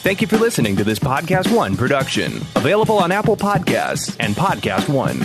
Thank you for listening to this Podcast One production. Available on Apple Podcasts and Podcast One.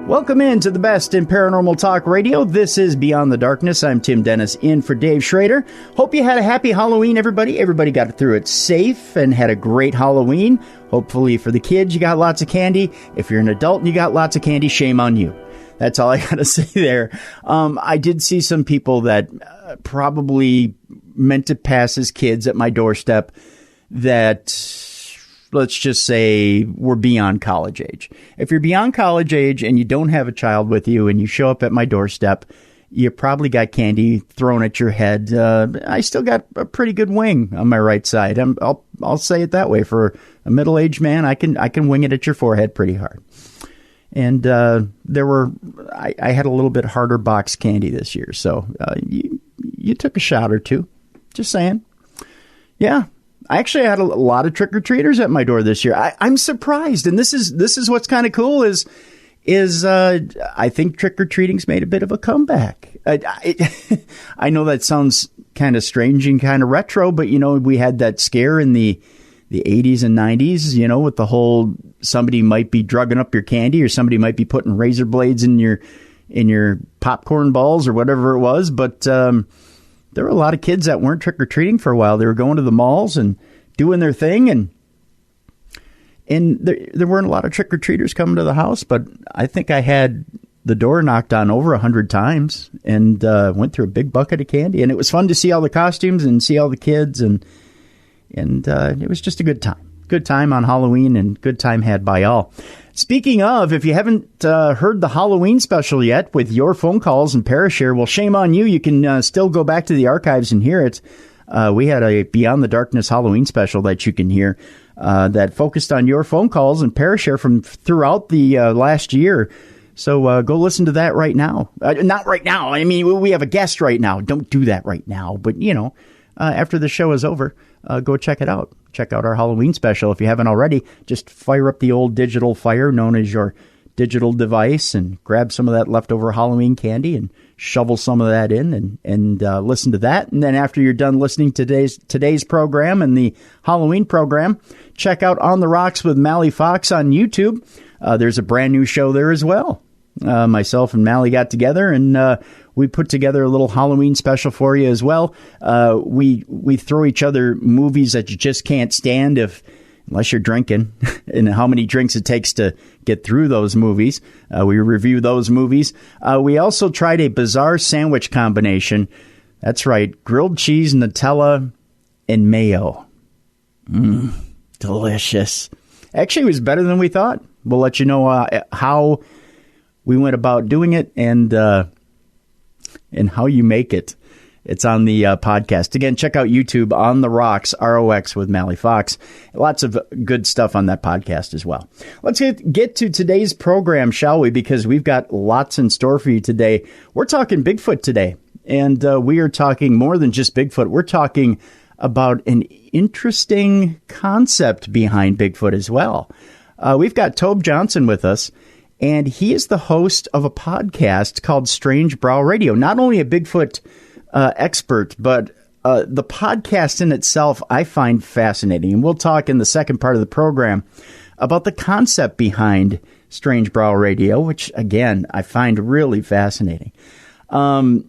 Welcome in to the best in paranormal talk radio. This is Beyond the Darkness. I'm Tim Dennis in for Dave Schrader. Hope you had a happy Halloween, everybody. Everybody got through it safe and had a great Halloween. Hopefully for the kids, you got lots of candy. If you're an adult and you got lots of candy, shame on you. That's all I got to say there. I did see some people that probably meant to pass as kids at my doorstep that, let's just say, we're beyond college age. If you're beyond college age and you don't have a child with you and you show up at my doorstep, you probably got candy thrown at your head. I still got a pretty good wing on my right side. I'll say it that way. For a middle-aged man, I can wing it at your forehead pretty hard. And I had a little bit harder box candy this year, so you took a shot or two. Just saying. Yeah. I actually had a lot of trick-or-treaters at my door this year. I'm surprised, and this is what's kind of cool is I think trick-or-treating's made a bit of a comeback. I know that sounds kind of strange and kind of retro, but, you know, we had that scare in the 80s and 90s, you know, with the whole somebody might be drugging up your candy or somebody might be putting razor blades in your popcorn balls or whatever it was, but there were a lot of kids that weren't trick-or-treating for a while. They were going to the malls and doing their thing, and there weren't a lot of trick-or-treaters coming to the house, but I think I had the door knocked on over 100 times and went through a big bucket of candy, and it was fun to see all the costumes and see all the kids, and it was just a good time. Good time on Halloween and good time had by all. Speaking of, if you haven't heard the Halloween special yet with your phone calls and Parashare, well, shame on you. You can still go back to the archives and hear it. We had a Beyond the Darkness Halloween special that you can hear that focused on your phone calls and Parashare from throughout the last year. So go listen to that right now. Not right now. I mean, we have a guest right now. Don't do that right now. But, you know, after the show is over, go check it out. Check out our Halloween special. If you haven't already, just fire up the old digital fire known as your digital device and grab some of that leftover Halloween candy and shovel some of that in and listen to that. And then after you're done listening to today's program and the Halloween program, check out On the Rocks with Mally Fox on YouTube. There's a brand new show there as well. Myself and Mally got together and we put together a little Halloween special for you as well. We throw each other movies that you just can't stand unless you're drinking and how many drinks it takes to get through those movies. We review those movies. We also tried a bizarre sandwich combination. That's right. Grilled cheese, Nutella, and mayo. Delicious. Actually, it was better than we thought. We'll let you know how we went about doing it and how you make it. It's on the podcast. Again, check out YouTube, On the Rocks, ROX with Mally Fox. Lots of good stuff on that podcast as well. Let's get to today's program, shall we? Because we've got lots in store for you today. We're talking Bigfoot today, and we are talking more than just Bigfoot. We're talking about an interesting concept behind Bigfoot as well. We've got Tobe Johnson with us. And he is the host of a podcast called Strange Brow Radio. Not only a Bigfoot expert, but the podcast in itself I find fascinating. And we'll talk in the second part of the program about the concept behind Strange Brow Radio, which, again, I find really fascinating. Tobe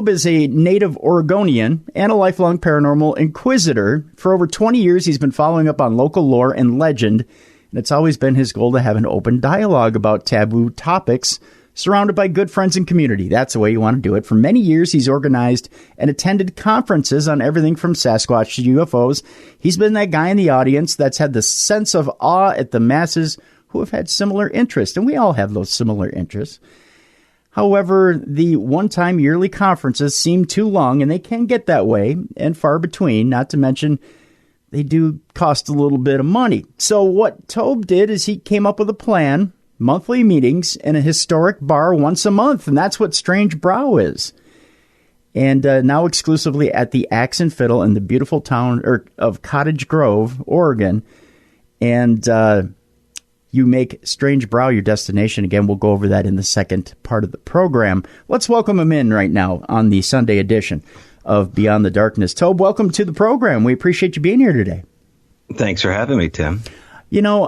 is a native Oregonian and a lifelong paranormal inquisitor. For over 20 years, he's been following up on local lore and legend. And it's always been his goal to have an open dialogue about taboo topics surrounded by good friends and community. That's the way you want to do it. For many years, he's organized and attended conferences on everything from Sasquatch to UFOs. He's been that guy in the audience that's had the sense of awe at the masses who have had similar interests. And we all have those similar interests. However, the one-time yearly conferences seem too long, and they can get that way and far between, not to mention they do cost a little bit of money. So what Tobe did is he came up with a plan, monthly meetings in a historic bar once a month, and that's what Strange Brow is. And now exclusively at the Axe and Fiddle in the beautiful town of Cottage Grove, Oregon. And you make Strange Brow your destination. Again, we'll go over that in the second part of the program. Let's welcome him in right now on the Sunday edition of Beyond the Darkness. Tobe, welcome to the program. We appreciate you being here today. Thanks for having me, Tim. You know,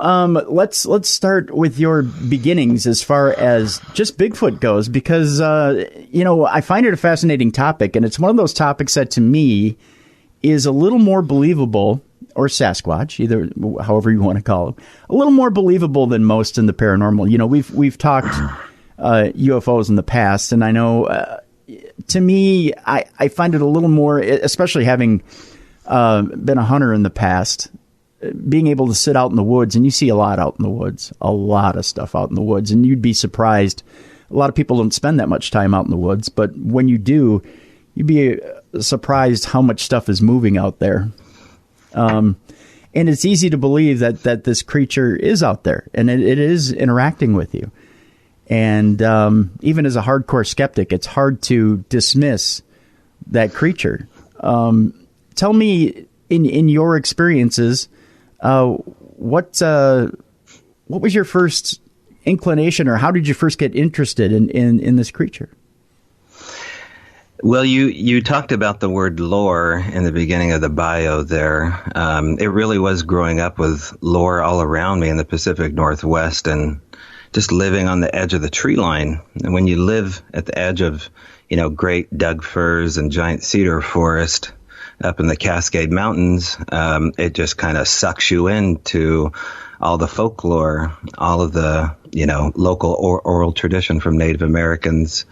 let's start with your beginnings as far as just Bigfoot goes, because, I find it a fascinating topic, and it's one of those topics that to me is a little more believable, or Sasquatch, either however you want to call it, a little more believable than most in the paranormal. You know, we've talked UFOs in the past, and I know to me, I find it a little more, especially having been a hunter in the past, being able to sit out in the woods, and you see a lot out in the woods, a lot of stuff out in the woods, and you'd be surprised. A lot of people don't spend that much time out in the woods, but when you do, you'd be surprised how much stuff is moving out there. And it's easy to believe that this creature is out there, and it is interacting with you. And even as a hardcore skeptic, it's hard to dismiss that creature. Tell me, in your experiences, what was your first inclination, or how did you first get interested in this creature? Well, you talked about the word lore in the beginning of the bio there. It really was growing up with lore all around me in the Pacific Northwest and just living on the edge of the tree line. And when you live at the edge of, great Doug firs and giant cedar forest up in the Cascade Mountains, it just kind of sucks you into all the folklore, all of the, local oral tradition from Native Americans.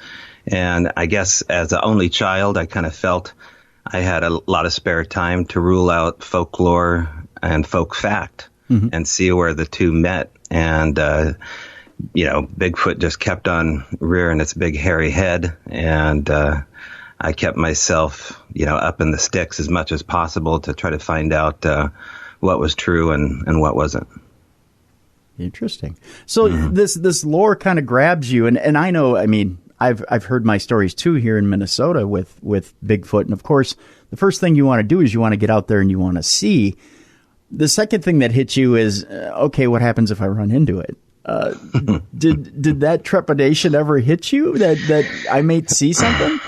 And I guess as the only child, I kind of felt I had a lot of spare time to rule out folklore and folk fact and see where the two met. And, Bigfoot just kept on rearing its big hairy head. And I kept myself, up in the sticks as much as possible to try to find out what was true and what wasn't. Interesting. So this lore kind of grabs you. And I know, I've heard my stories too here in Minnesota with Bigfoot. And of course, the first thing you want to do is you want to get out there and you want to see. The second thing that hits you is, okay, what happens if I run into it? Did that trepidation ever hit you that I may see something?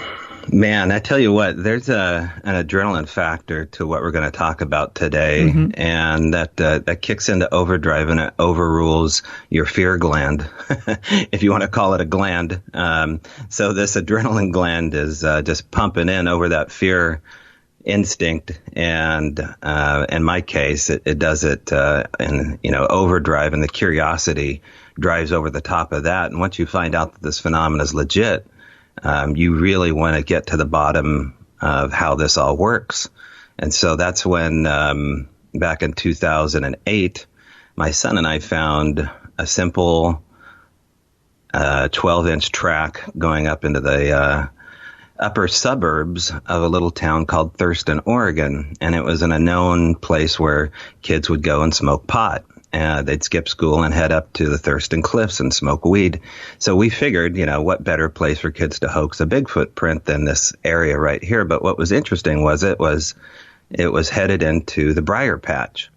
Man, I tell you what, there's an adrenaline factor to what we're going to talk about today, and that kicks into overdrive and it overrules your fear gland, if you want to call it a gland. So this adrenaline gland is just pumping in over that fear instinct, and in my case, it does it in overdrive, and the curiosity drives over the top of that. And once you find out that this phenomenon is legit, you really want to get to the bottom of how this all works. And so that's when, back in 2008, my son and I found a simple 12-inch track going up into the upper suburbs of a little town called Thurston, Oregon. And it was in a known place where kids would go and smoke pot. They'd skip school and head up to the Thurston Cliffs and smoke weed. So we figured, what better place for kids to hoax a Bigfoot print than this area right here. But what was interesting was it was headed into the briar patch.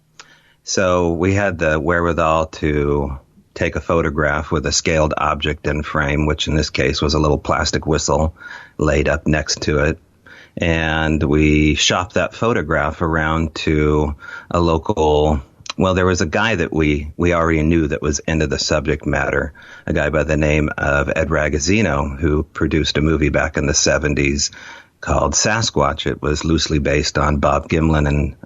So we had the wherewithal to take a photograph with a scaled object in frame, which in this case was a little plastic whistle laid up next to it. And we shopped that photograph around to a local. Well, there was a guy that we already knew that was into the subject matter, a guy by the name of Ed Ragazzino, who produced a movie back in the 70s called Sasquatch. It was loosely based on Bob Gimlin and,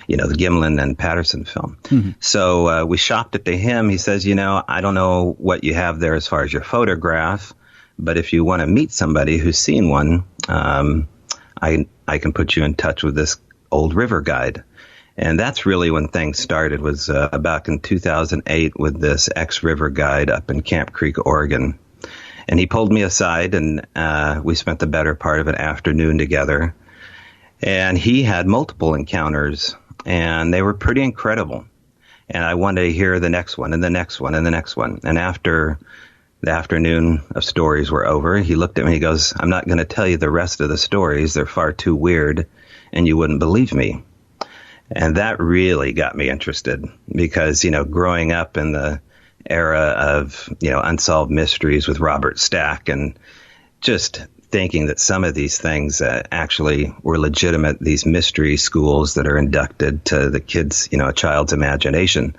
the Gimlin and Patterson film. So we shopped it to him. He says, I don't know what you have there as far as your photograph, but if you want to meet somebody who's seen one, I can put you in touch with this old river guide. And that's really when things started, was back in 2008 with this ex-river guide up in Camp Creek, Oregon. And he pulled me aside, and we spent the better part of an afternoon together. And he had multiple encounters, and they were pretty incredible. And I wanted to hear the next one and the next one and the next one. And after the afternoon of stories were over, he looked at me and he goes, "I'm not going to tell you the rest of the stories. They're far too weird, and you wouldn't believe me." And that really got me interested because, growing up in the era of, unsolved mysteries with Robert Stack, and just thinking that some of these things actually were legitimate, these mystery schools that are inducted to the kids, a child's imagination.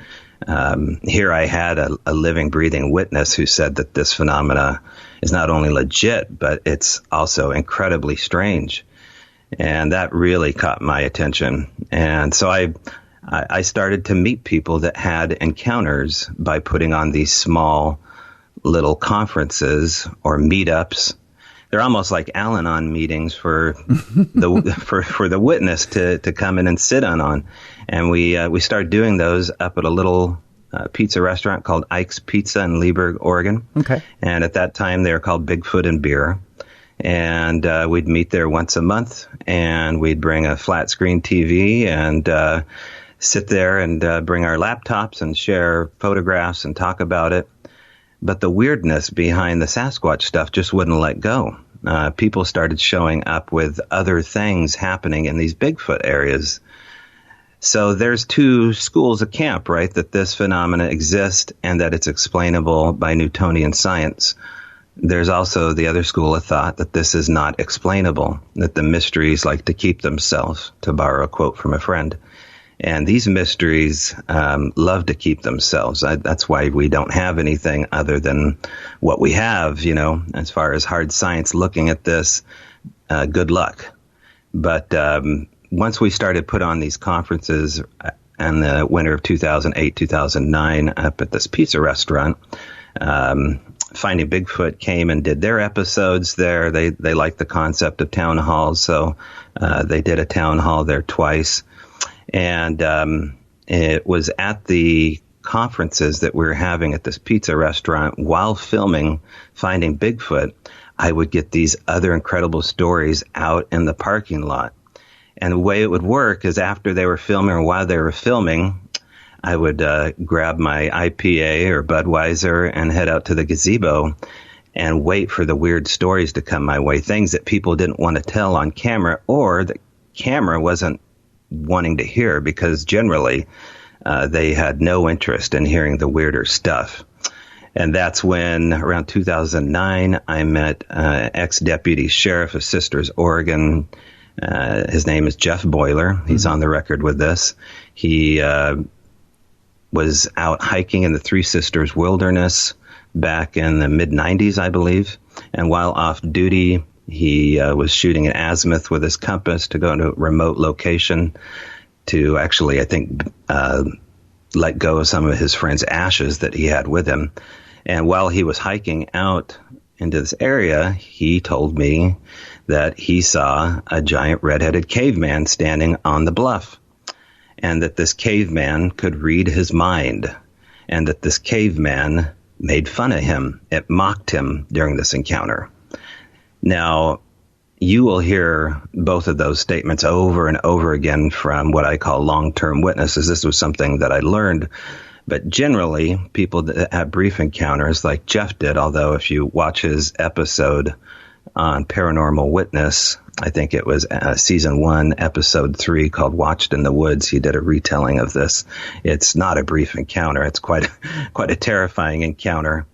Here I had a living, breathing witness who said that this phenomena is not only legit, but it's also incredibly strange. And that really caught my attention. And so I started to meet people that had encounters by putting on these small little conferences or meetups. They're almost like Al-Anon meetings for the witness to come in and sit on. And we started doing those up at a little pizza restaurant called Ike's Pizza in Leesburg, Oregon. Okay. And at that time, they were called Bigfoot and Beer. And we'd meet there once a month, and we'd bring a flat screen TV and sit there and bring our laptops and share photographs and talk about it. But the weirdness behind the Sasquatch stuff just wouldn't let go. People started showing up with other things happening in these Bigfoot areas. So there's two schools of camp, right, that this phenomena exists and that it's explainable by Newtonian science. There's also the other school of thought that this is not explainable, that the mysteries like to keep themselves, to borrow a quote from a friend. And these mysteries love to keep themselves. That's why we don't have anything other than what we have, as far as hard science looking at this. Good luck. But once we started put on these conferences in the winter of 2008, 2009 up at this pizza restaurant, Finding Bigfoot came and did their episodes there. They liked the concept of town halls, so they did a town hall there twice. And it was at the conferences that we were having at this pizza restaurant while filming Finding Bigfoot, I would get these other incredible stories out in the parking lot. And the way it would work is after they were filming or while they were filming, I would grab my IPA or Budweiser and head out to the gazebo and wait for the weird stories to come my way, things that people didn't want to tell on camera or the camera wasn't wanting to hear because generally they had no interest in hearing the weirder stuff. And that's when, around 2009, I met ex-deputy sheriff of Sisters, Oregon. His name is Jeff Boiler. He's on the record with this. He was out hiking in the Three Sisters Wilderness back in the mid-90s, I believe. And while off duty, he was shooting an azimuth with his compass to go to a remote location to actually, I think, let go of some of his friend's ashes that he had with him. And while he was hiking out into this area, he told me that he saw a giant red-headed caveman standing on the bluff, and that this caveman could read his mind, and that this caveman made fun of him. It mocked him during this encounter. Now, you will hear both of those statements over and over again from what I call long-term witnesses. This was something that I learned. But generally, people that have brief encounters like Jeff did, although if you watch his episode on Paranormal Witness, I think it was season 1, episode 3, called Watched in the Woods. He did a retelling of this. It's not a brief encounter. It's quite a terrifying encounter.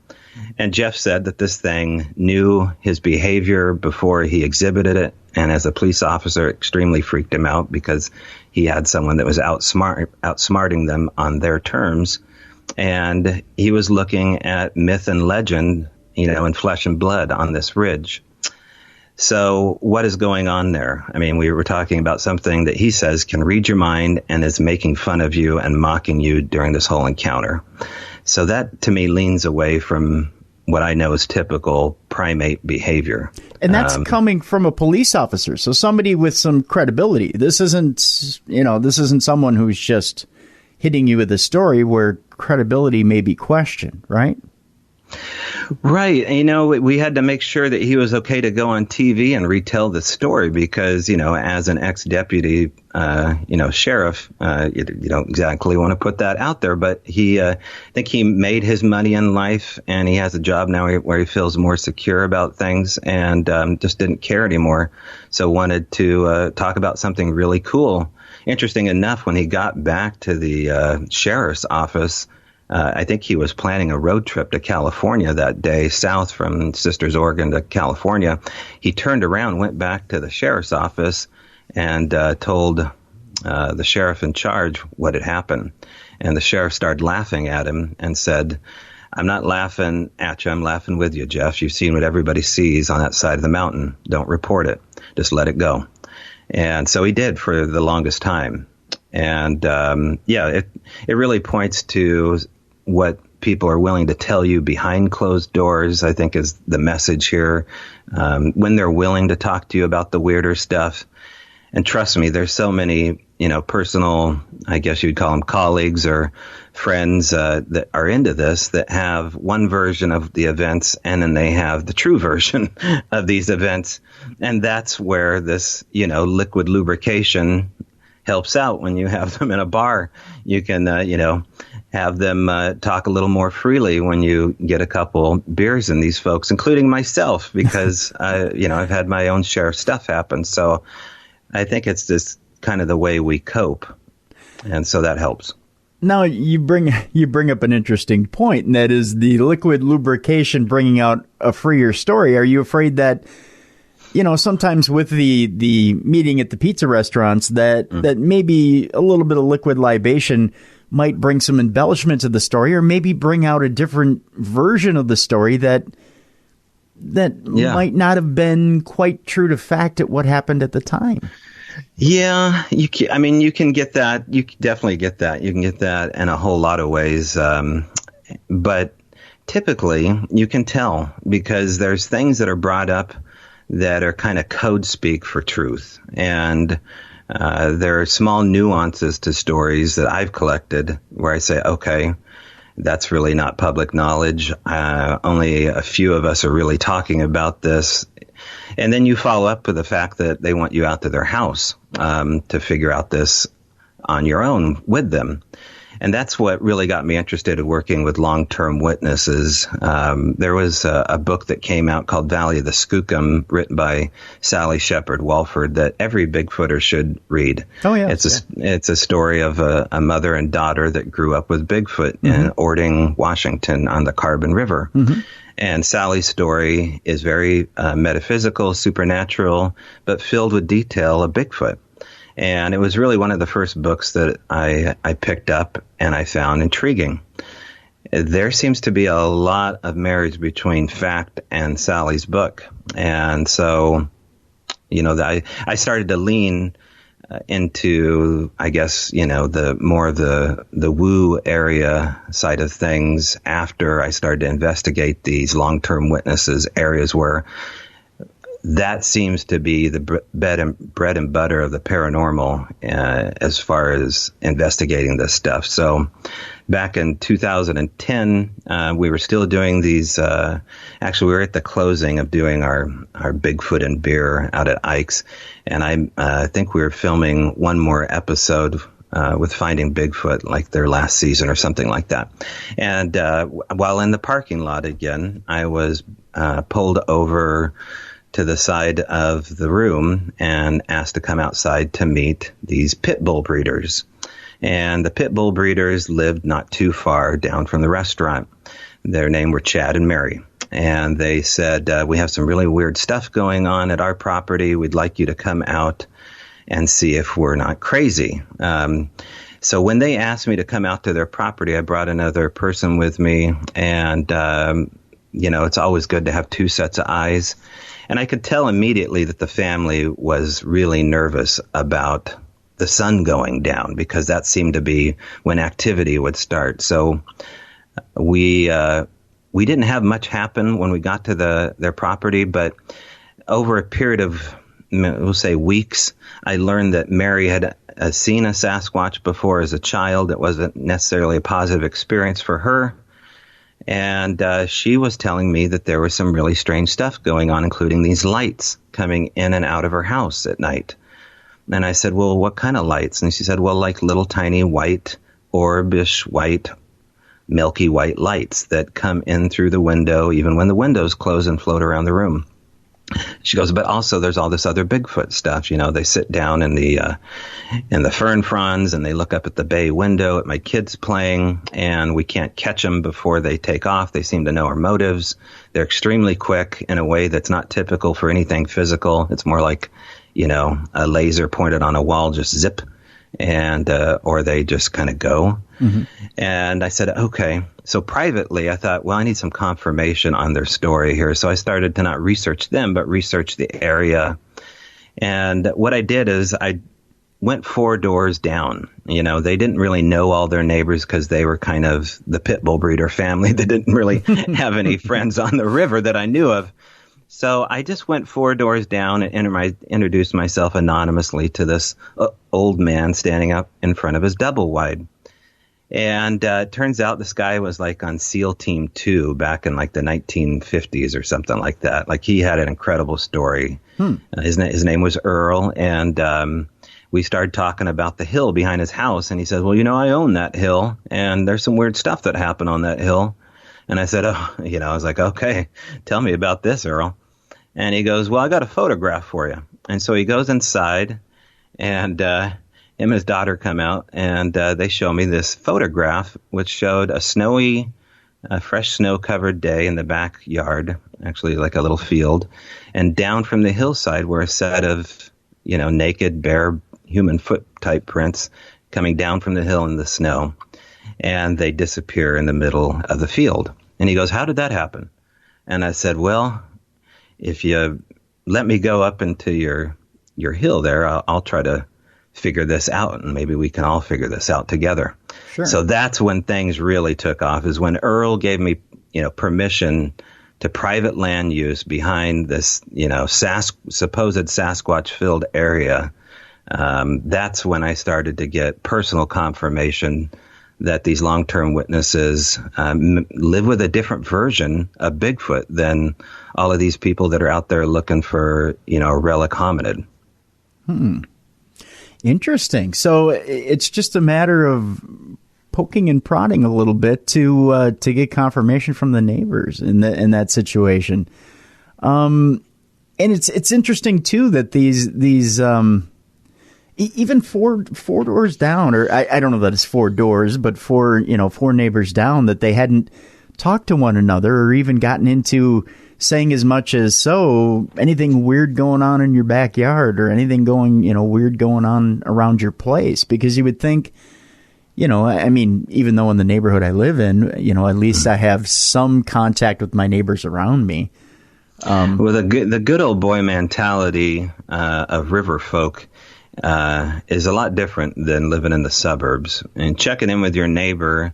And Jeff said that this thing knew his behavior before he exhibited it. And as a police officer, it extremely freaked him out because he had someone that was outsmarting them on their terms. And he was looking at myth and legend, in flesh and blood on this ridge. So what is going on there? I mean, we were talking about something that he says can read your mind and is making fun of you and mocking you during this whole encounter. So that, to me, leans away from what I know is typical primate behavior. And that's coming from a police officer, so somebody with some credibility. This isn't someone who's just hitting you with a story where credibility may be questioned, right? Right. You know, we had to make sure that he was okay to go on TV and retell the story because, you know, as an ex-deputy, sheriff, you don't exactly want to put that out there. But I think he made his money in life, and he has a job now where he feels more secure about things and just didn't care anymore. So wanted to talk about something really cool. Interesting enough, when he got back to the sheriff's office, I think he was planning a road trip to California that day, south from Sisters, Oregon to California. He turned around, went back to the sheriff's office, and told the sheriff in charge what had happened. And the sheriff started laughing at him and said, "I'm not laughing at you. I'm laughing with you, Jeff. You've seen what everybody sees on that side of the mountain. Don't report it. Just let it go." And so he did for the longest time. And it really points to what people are willing to tell you behind closed doors, I think, is the message here. When they're willing to talk to you about the weirder stuff. And trust me, there's so many, personal, I guess you'd call them colleagues or friends that are into this that have one version of the events, and then they have the true version of these events. And that's where this, liquid lubrication helps out. When you have them in a bar, you can, have them talk a little more freely when you get a couple beers in these folks, including myself, because, I've had my own share of stuff happen. So I think it's just kind of the way we cope. And so that helps. Now, you bring up an interesting point, and that is the liquid lubrication bringing out a freer story. Are you afraid that, sometimes with the meeting at the pizza restaurants, that maybe a little bit of liquid libation might bring some embellishment to the story, or maybe bring out a different version of the story that might not have been quite true to fact at what happened at the time? Yeah, you can get that. You can definitely get that. You can get that in a whole lot of ways. But typically you can tell, because there's things that are brought up that are kind of code speak for truth. And there are small nuances to stories that I've collected where I say, okay, that's really not public knowledge. Only a few of us are really talking about this. And then you follow up with the fact that they want you out to their house to figure out this on your own with them. And that's what really got me interested in working with long-term witnesses. There was a book that came out called Valley of the Skookum, written by Sally Shepard Walford, that every Bigfooter should read. Oh, yeah. It's a story of a mother and daughter that grew up with Bigfoot in Ording, Washington, on the Carbon River. Mm-hmm. And Sally's story is very metaphysical, supernatural, but filled with detail of Bigfoot. And it was really one of the first books that I picked up and I found intriguing. There seems to be a lot of marriage between fact and Sally's book. And so, I started to lean into, I guess, the more of the woo area side of things after I started to investigate these long-term witnesses, areas where that seems to be the bread and butter of the paranormal as far as investigating this stuff. So back in 2010, we were still doing these. Actually, we were at the closing of doing our Bigfoot and Beer out at Ike's. And I think we were filming one more episode with Finding Bigfoot, like their last season or something like that. And while in the parking lot again, I was pulled over to the side of the room and asked to come outside to meet these pit bull breeders. And the pit bull breeders lived not too far down from the restaurant. Their name were Chad and Mary. And they said, we have some really weird stuff going on at our property. We'd like you to come out and see if we're not crazy. So when they asked me to come out to their property, I brought another person with me. And, it's always good to have two sets of eyes. And I could tell immediately that the family was really nervous about the sun going down, because that seemed to be when activity would start. So we didn't have much happen when we got to their property, but over a period of, we'll say, weeks, I learned that Mary had seen a Sasquatch before as a child. It wasn't necessarily a positive experience for her. And she was telling me that there was some really strange stuff going on, including these lights coming in and out of her house at night. And I said, well, what kind of lights? And she said, well, like little tiny white, orbish white, milky white lights that come in through the window, even when the windows close, and float around the room. She goes, but also there's all this other Bigfoot stuff. You know, they sit down in the fern fronds and they look up at the bay window at my kids playing, and we can't catch them before they take off. They seem to know our motives. They're extremely quick in a way that's not typical for anything physical. It's more like, you know, a laser pointed on a wall, just zip, and or they just kind of go. Mm-hmm. And I said, okay. So privately, I thought, well, I need some confirmation on their story here. So I started to not research them, but research the area. And what I did is I went 4 doors down. You know, they didn't really know all their neighbors because they were kind of the pit bull breeder family. They didn't really have any friends on the river that I knew of. So I just went 4 doors down and introduced myself anonymously to this old man standing up in front of his double wide. And it turns out this guy was like on SEAL Team 2 back in like the 1950s or something like that. Like, he had an incredible story. His name was Earl, and we started talking about the hill behind his house. And he said, well, you know, I own that hill, and there's some weird stuff that happened on that hill. And I said, oh, you know, I was like, okay, tell me about this, Earl. And he goes, well, I got a photograph for you. And so he goes inside, and him and his daughter come out, and they show me this photograph, which showed a snowy, fresh snow-covered day in the backyard, actually like a little field. And down from the hillside were a set of, you know, naked, bare human foot type prints coming down from the hill in the snow. And they disappear in the middle of the field. And he goes, how did that happen? And I said, well, if you let me go up into your hill there, I'll try to figure this out, and maybe we can all figure this out together. Sure. So that's when things really took off, is when Earl gave me, you know, permission to private land use behind this, you know, supposed Sasquatch-filled area. That's when I started to get personal confirmation that these long-term witnesses live with a different version of Bigfoot than all of these people that are out there looking for, you know, a relic hominid. Interesting. So it's just a matter of poking and prodding a little bit to get confirmation from the neighbors in that situation. And it's interesting too that these even four doors down, or I don't know that it's 4 doors, but 4 neighbors down, that they hadn't talked to one another or even gotten into saying as much as, so anything weird going on in your backyard or anything weird going on around your place. Because you would think, you know, I mean, even though in the neighborhood I live in, you know, at least I have some contact with my neighbors around me. Well, the good old boy mentality of river folk is a lot different than living in the suburbs. And checking in with your neighbor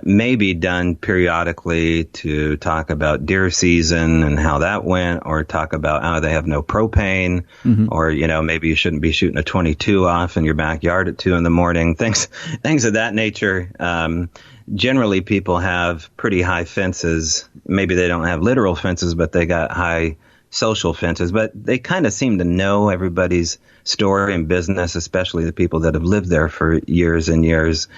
may be done periodically to talk about deer season and how that went, or talk about how they have no propane, or, you know, maybe you shouldn't be shooting a 22 off in your backyard at 2 a.m. Things of that nature. Generally, people have pretty high fences. Maybe they don't have literal fences, but they got high social fences. But they kind of seem to know everybody's story and business, especially the people that have lived there for years and years.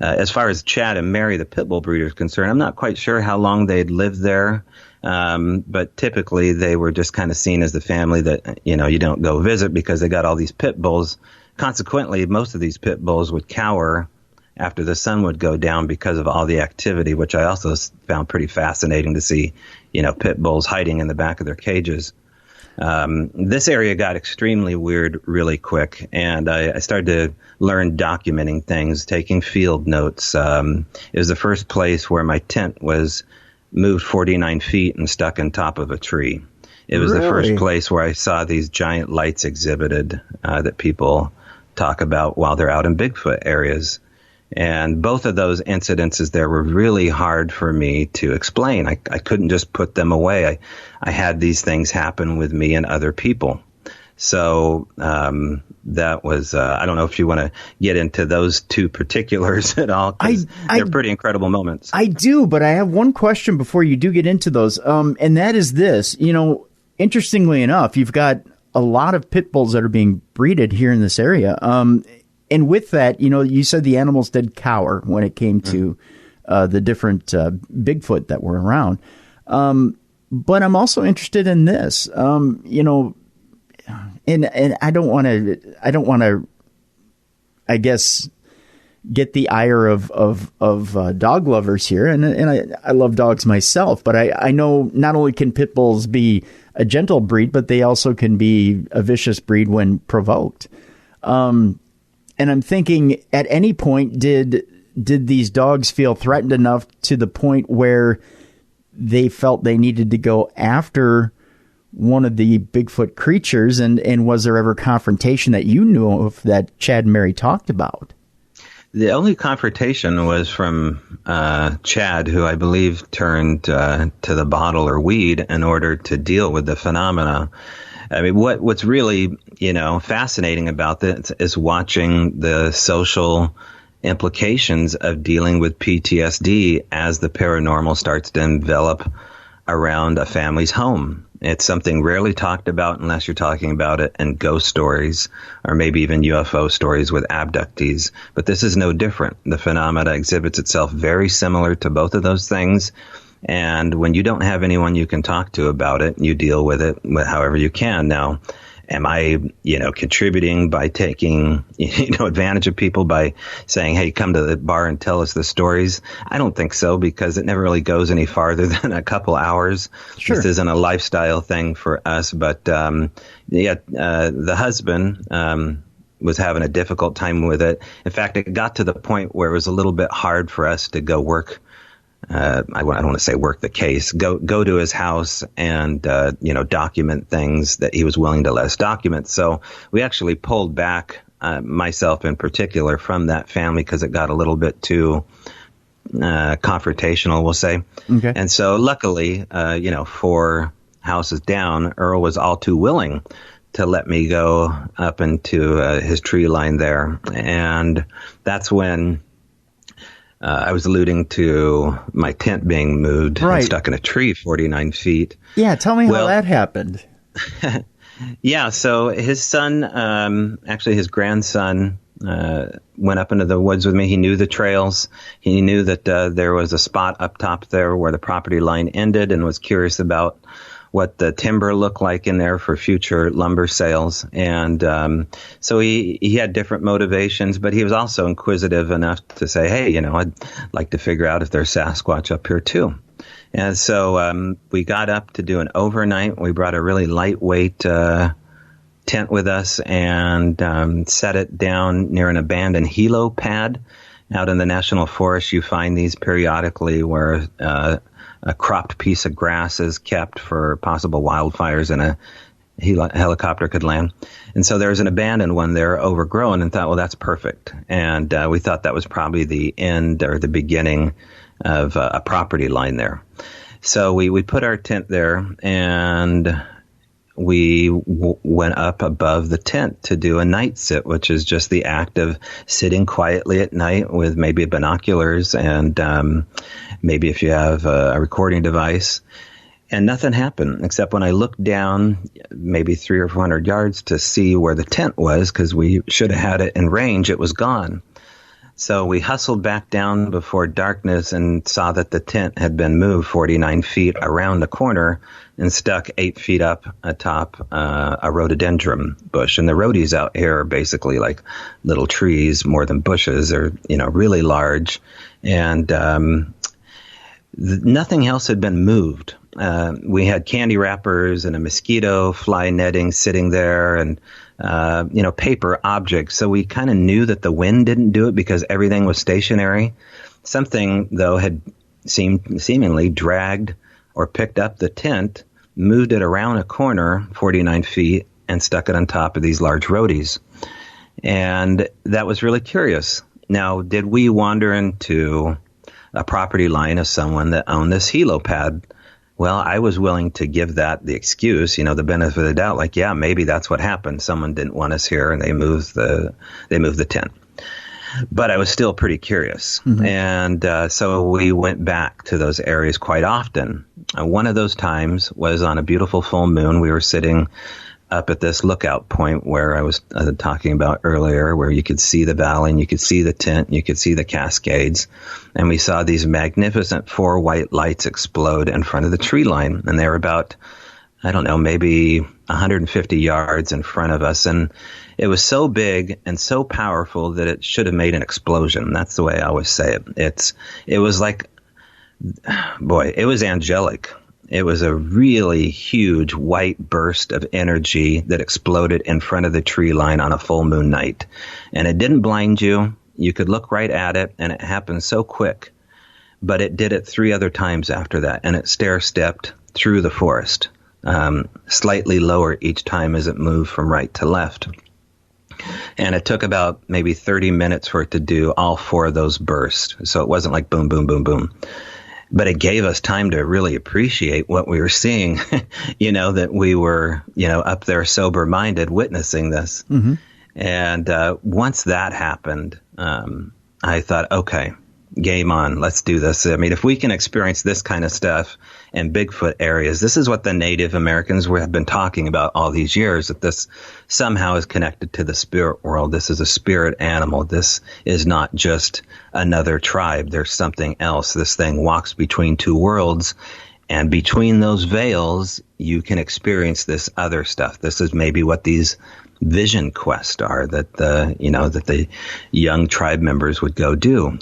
As far as Chad and Mary, the pit bull breeder, is concerned, I'm not quite sure how long they'd lived there. But typically they were just kind of seen as the family that, you know, you don't go visit because they got all these pit bulls. Consequently, most of these pit bulls would cower after the sun would go down because of all the activity, which I also found pretty fascinating to see, you know, pit bulls hiding in the back of their cages. This area got extremely weird really quick, and I started to learn documenting things, taking field notes. It was the first place where my tent was moved 49 feet and stuck on top of a tree. It was the first place where I saw these giant lights exhibited that people talk about while they're out in Bigfoot areas. And both of those incidences there were really hard for me to explain. I couldn't just put them away. I had these things happen with me and other people. So that was, I don't know if you want to get into those two particulars at all, 'cause they're pretty incredible moments. I do, but I have one question before you do get into those, and that is this. Interestingly enough, you've got a lot of pit bulls that are being breeded here in this area. And with that, you said the animals did cower when it came to the different Bigfoot that were around. But I'm also interested in this, and I don't want to, I guess, get the ire of dog lovers here. And I love dogs myself, but I know not only can pit bulls be a gentle breed, but they also can be a vicious breed when provoked. And I'm thinking, at any point, did these dogs feel threatened enough to the point where they felt they needed to go after one of the Bigfoot creatures? And was there ever confrontation that you knew of that Chad and Mary talked about? The only confrontation was from Chad, who I believe turned to the bottle or weed in order to deal with the phenomena. I mean, what's really, fascinating about this is watching the social implications of dealing with PTSD as the paranormal starts to envelop around a family's home. It's something rarely talked about unless you're talking about it in ghost stories or maybe even UFO stories with abductees. But this is no different. The phenomena exhibits itself very similar to both of those things. And when you don't have anyone you can talk to about it, you deal with it however you can. Now, am I, contributing by taking, advantage of people by saying, hey, come to the bar and tell us the stories? I don't think so, because it never really goes any farther than a couple hours. Sure. This isn't a lifestyle thing for us. But, the husband was having a difficult time with it. In fact, it got to the point where it was a little bit hard for us to go work. I don't want to say work the case, go to his house and, document things that he was willing to let us document. So we actually pulled back, myself in particular, from that family because it got a little bit too confrontational, we'll say. Okay. And so luckily, 4 houses down, Earl was all too willing to let me go up into his tree line there. And that's when I was alluding to my tent being moved and stuck in a tree 49 feet. Yeah, tell me how that happened. Yeah, so his son, actually his grandson, went up into the woods with me. He knew the trails. He knew that there was a spot up top there where the property line ended and was curious about what the timber looked like in there for future lumber sales. And so he had different motivations, but he was also inquisitive enough to say, hey, I'd like to figure out if there's Sasquatch up here too. And so we got up to do an overnight. We brought a really lightweight tent with us and set it down near an abandoned helo pad out in the National Forest. You find these periodically where a cropped piece of grass is kept for possible wildfires and a helicopter could land. And so there's an abandoned one there, overgrown, and thought, well, that's perfect. And we thought that was probably the end or the beginning of a property line there. So we put our tent there, and we went up above the tent to do a night sit, which is just the act of sitting quietly at night with maybe binoculars and maybe if you have a recording device. And nothing happened, except when I looked down maybe 300 or 400 yards to see where the tent was, because we should have had it in range, it was gone. So we hustled back down before darkness and saw that the tent had been moved 49 feet around the corner and stuck 8 feet up atop a rhododendron bush. And the rhodies out here are basically like little trees more than bushes. They're, really large. And nothing else had been moved. We had candy wrappers and a mosquito fly netting sitting there and, paper objects. So we kind of knew that the wind didn't do it because everything was stationary. Something, though, had seemingly dragged or picked up the tent, moved it around a corner 49 feet and stuck it on top of these large rhodies. And that was really curious. Now, did we wander into a property line of someone that owned this helipad? Well, I was willing to give that the excuse, the benefit of the doubt. Like, yeah, maybe that's what happened. Someone didn't want us here, and they moved the tent. But I was still pretty curious. Mm-hmm. And so we went back to those areas quite often. One of those times was on a beautiful full moon. We were sitting up at this lookout point where I was talking about earlier, where you could see the valley and you could see the tent, and you could see the Cascades. And we saw these magnificent 4 white lights explode in front of the tree line. And they were about, I don't know, maybe 150 yards in front of us. And it was so big and so powerful that it should have made an explosion. That's the way I always say it. It was like, boy, it was angelic. It was a really huge white burst of energy that exploded in front of the tree line on a full moon night. And it didn't blind you. You could look right at it, and it happened so quick. But it did it 3 other times after that, and it stair-stepped through the forest, slightly lower each time as it moved from right to left. And it took about maybe 30 minutes for it to do all 4 of those bursts. So it wasn't like boom, boom, boom, boom. But it gave us time to really appreciate what we were seeing, that we were, up there sober-minded witnessing this. Mm-hmm. And once that happened, I thought, okay, game on, let's do this. I mean, if we can experience this kind of stuff in Bigfoot areas, this is what the Native Americans have been talking about all these years, that this somehow is connected to the spirit world. This is a spirit animal. This is not just another tribe. There's something else. This thing walks between 2 worlds, and between those veils, you can experience this other stuff. This is maybe what these vision quests are that the young tribe members would go do.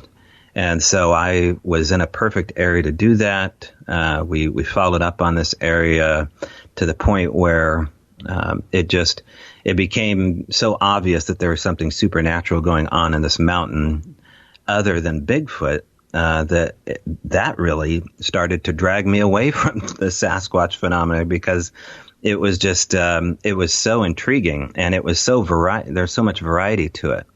And so I was in a perfect area to do that. We followed up on this area to the point where it became so obvious that there was something supernatural going on in this mountain other than Bigfoot, that really started to drag me away from the Sasquatch phenomenon, because it was just it was so intriguing, and it was so there's so much variety to it.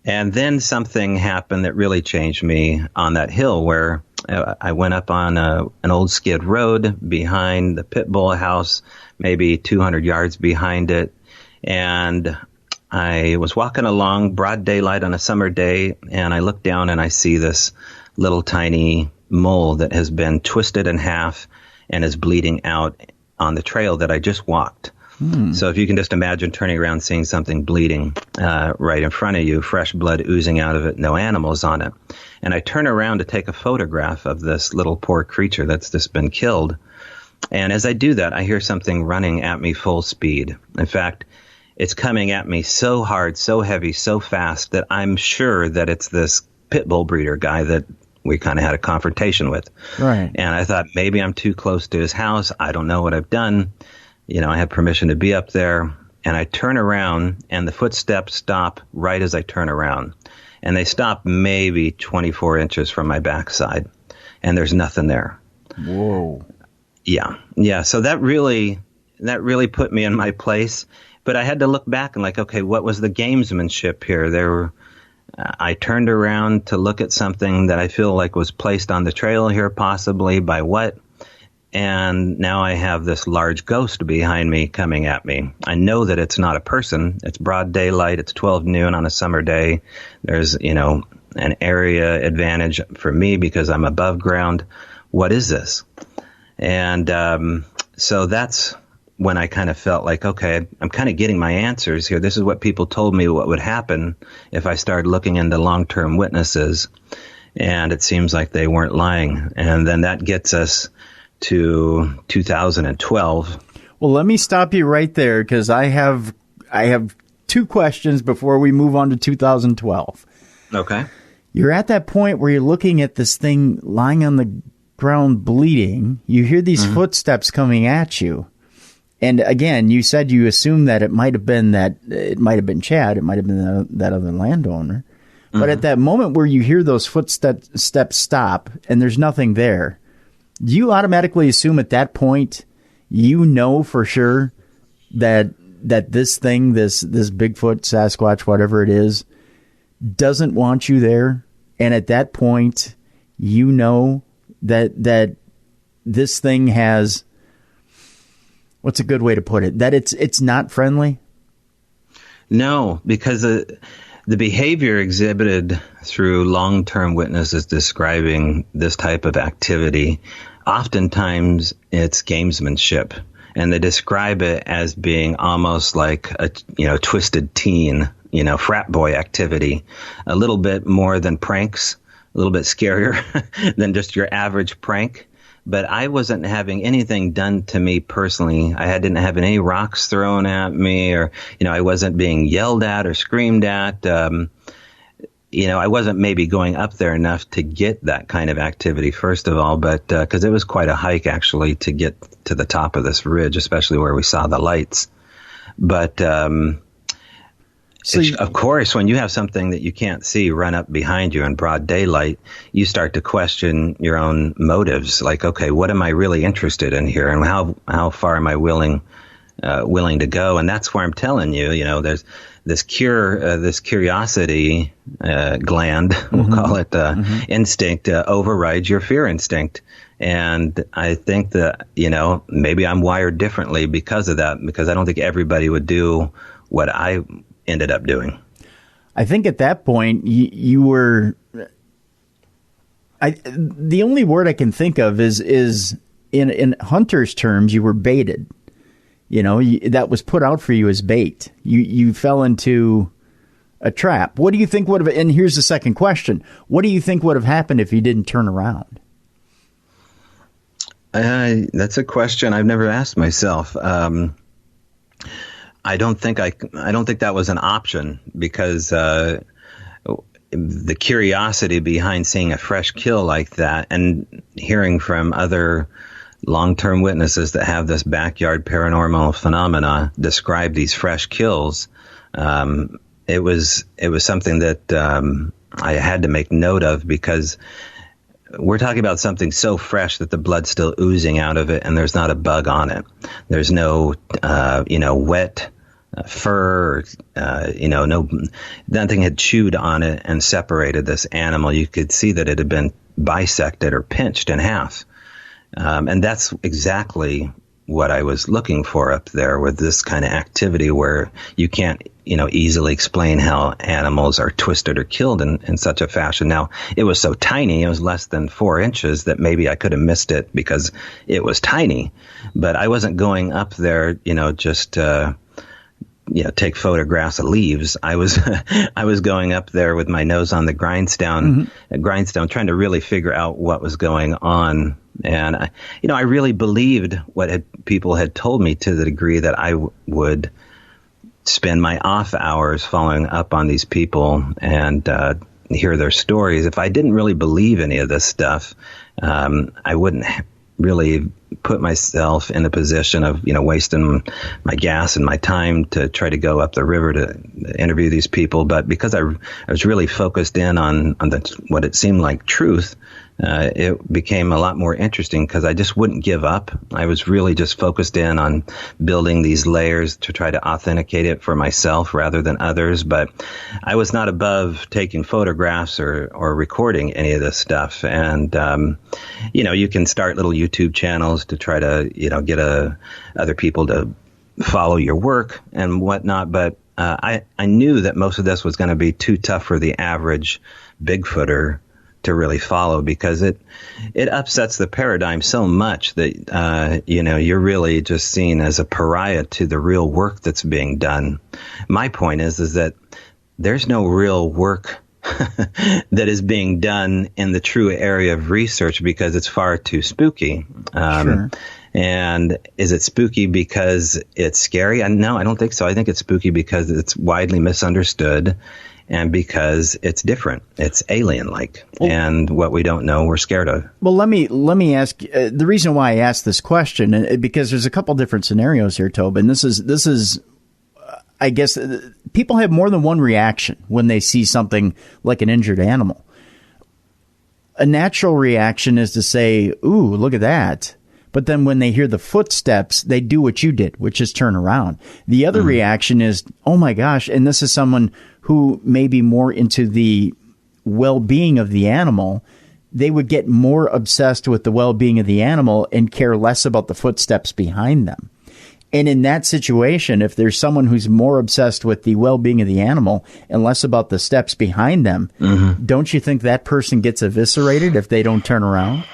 And then something happened that really changed me on that hill, where I went up on an old skid road behind the pit bull house, maybe 200 yards behind it. And I was walking along broad daylight on a summer day, and I look down and I see this little tiny mole that has been twisted in half and is bleeding out on the trail that I just walked. So if you can just imagine turning around, seeing something bleeding right in front of you, fresh blood oozing out of it, no animals on it. And I turn around to take a photograph of this little poor creature that's just been killed. And as I do that, I hear something running at me full speed. In fact, it's coming at me so hard, so heavy, so fast that I'm sure that it's this pit bull breeder guy that we kind of had a confrontation with. Right. And I thought, maybe I'm too close to his house. I don't know what I've done. I have permission to be up there, and I turn around, and the footsteps stop right as I turn around. And they stop maybe 24 inches from my backside, and there's nothing there. Whoa. Yeah. So that really put me in my place. But I had to look back and okay, what was the gamesmanship here? I turned around to look at something that I feel like was placed on the trail here, possibly by what? And now I have this large ghost behind me coming at me. I know that it's not a person. It's broad daylight. It's 12 noon on a summer day. There's, an area advantage for me because I'm above ground. What is this? And so that's when I kind of felt like, okay, I'm kind of getting my answers here. This is what people told me what would happen if I started looking into long-term witnesses. And it seems like they weren't lying. And then that gets us to 2012. Well, let me stop you right there, because I have 2 questions before we move on to 2012. Okay. You're at that point where you're looking at this thing lying on the ground bleeding. You hear these footsteps coming at you. And again, you said you assumed that it might have been Chad, it might have been that other landowner. But at that moment where you hear those footsteps stop and there's nothing there, do you automatically assume at that point, for sure that this thing, this Bigfoot, Sasquatch, whatever it is, doesn't want you there? And at that point, that this thing has, what's a good way to put it, that it's not friendly? No, because the behavior exhibited through long-term witnesses describing this type of activity, oftentimes it's gamesmanship, and they describe it as being almost like a twisted teen, frat boy activity, a little bit more than pranks, a little bit scarier than just your average prank. But I wasn't having anything done to me personally. I didn't have any rocks thrown at me, or, I wasn't being yelled at or screamed at. I wasn't maybe going up there enough to get that kind of activity, first of all, but because it was quite a hike, actually, to get to the top of this ridge, especially where we saw the lights. But of course, when you have something that you can't see run up behind you in broad daylight, you start to question your own motives. Like, okay, what am I really interested in here, and how far am I willing to go? And that's where I'm telling you, there's this curiosity gland, we'll call it instinct, overrides your fear instinct. And I think that, maybe I'm wired differently because of that, because I don't think everybody would do what I ended up doing. I think at that point you were, the only word I can think of is in hunter's terms, you were baited. That was put out for you as bait. You fell into a trap. What do you think would have, and here's the second question, what do you think would have happened if you didn't turn around? That's a question I've never asked myself. I don't think that was an option, because the curiosity behind seeing a fresh kill like that, and hearing from other long-term witnesses that have this backyard paranormal phenomena describe these fresh kills, it was something that I had to make note of, because we're talking about something so fresh that the blood's still oozing out of it, and there's not a bug on it. There's no, wet fur, nothing had chewed on it and separated this animal. You could see that it had been bisected or pinched in half. And that's exactly what I was looking for up there with this kind of activity, where you can't, easily explain how animals are twisted or killed in such a fashion. Now, it was so tiny, it was less than 4 inches, that maybe I could have missed it because it was tiny. But I wasn't going up there, just take photographs of leaves. I was going up there with my nose on the grindstone, trying to really figure out what was going on. And I really believed what people had told me, to the degree that I would spend my off hours following up on these people and hear their stories. If I didn't really believe any of this stuff, I wouldn't really put myself in a position of, wasting my gas and my time to try to go up the river to interview these people. But because I was really focused in on what it seemed like truth, it became a lot more interesting, because I just wouldn't give up. I was really just focused in on building these layers to try to authenticate it for myself rather than others. But I was not above taking photographs or recording any of this stuff. And, you can start little YouTube channels to try to, get other people to follow your work and whatnot. But I knew that most of this was going to be too tough for the average Bigfooter to really follow, because it upsets the paradigm so much that you're really just seen as a pariah to the real work that's being done. My point is that there's no real work that is being done in the true area of research, because it's far too spooky. Sure. And is it spooky because it's scary? No, I don't think so. I think it's spooky because it's widely misunderstood, and because it's different. It's alien-like. And what we don't know, we're scared of. Well, let me ask, the reason why I asked this question, because there's a couple different scenarios here, Tobe, and this is I guess people have more than one reaction when they see something like an injured animal. A natural reaction is to say, ooh, look at that. But then when they hear the footsteps, they do what you did, which is turn around. The other reaction is, oh my gosh, and this is someone who may be more into the well-being of the animal, they would get more obsessed with the well-being of the animal and care less about the footsteps behind them. And in that situation, if there's someone who's more obsessed with the well-being of the animal and less about the steps behind them, don't you think that person gets eviscerated if they don't turn around?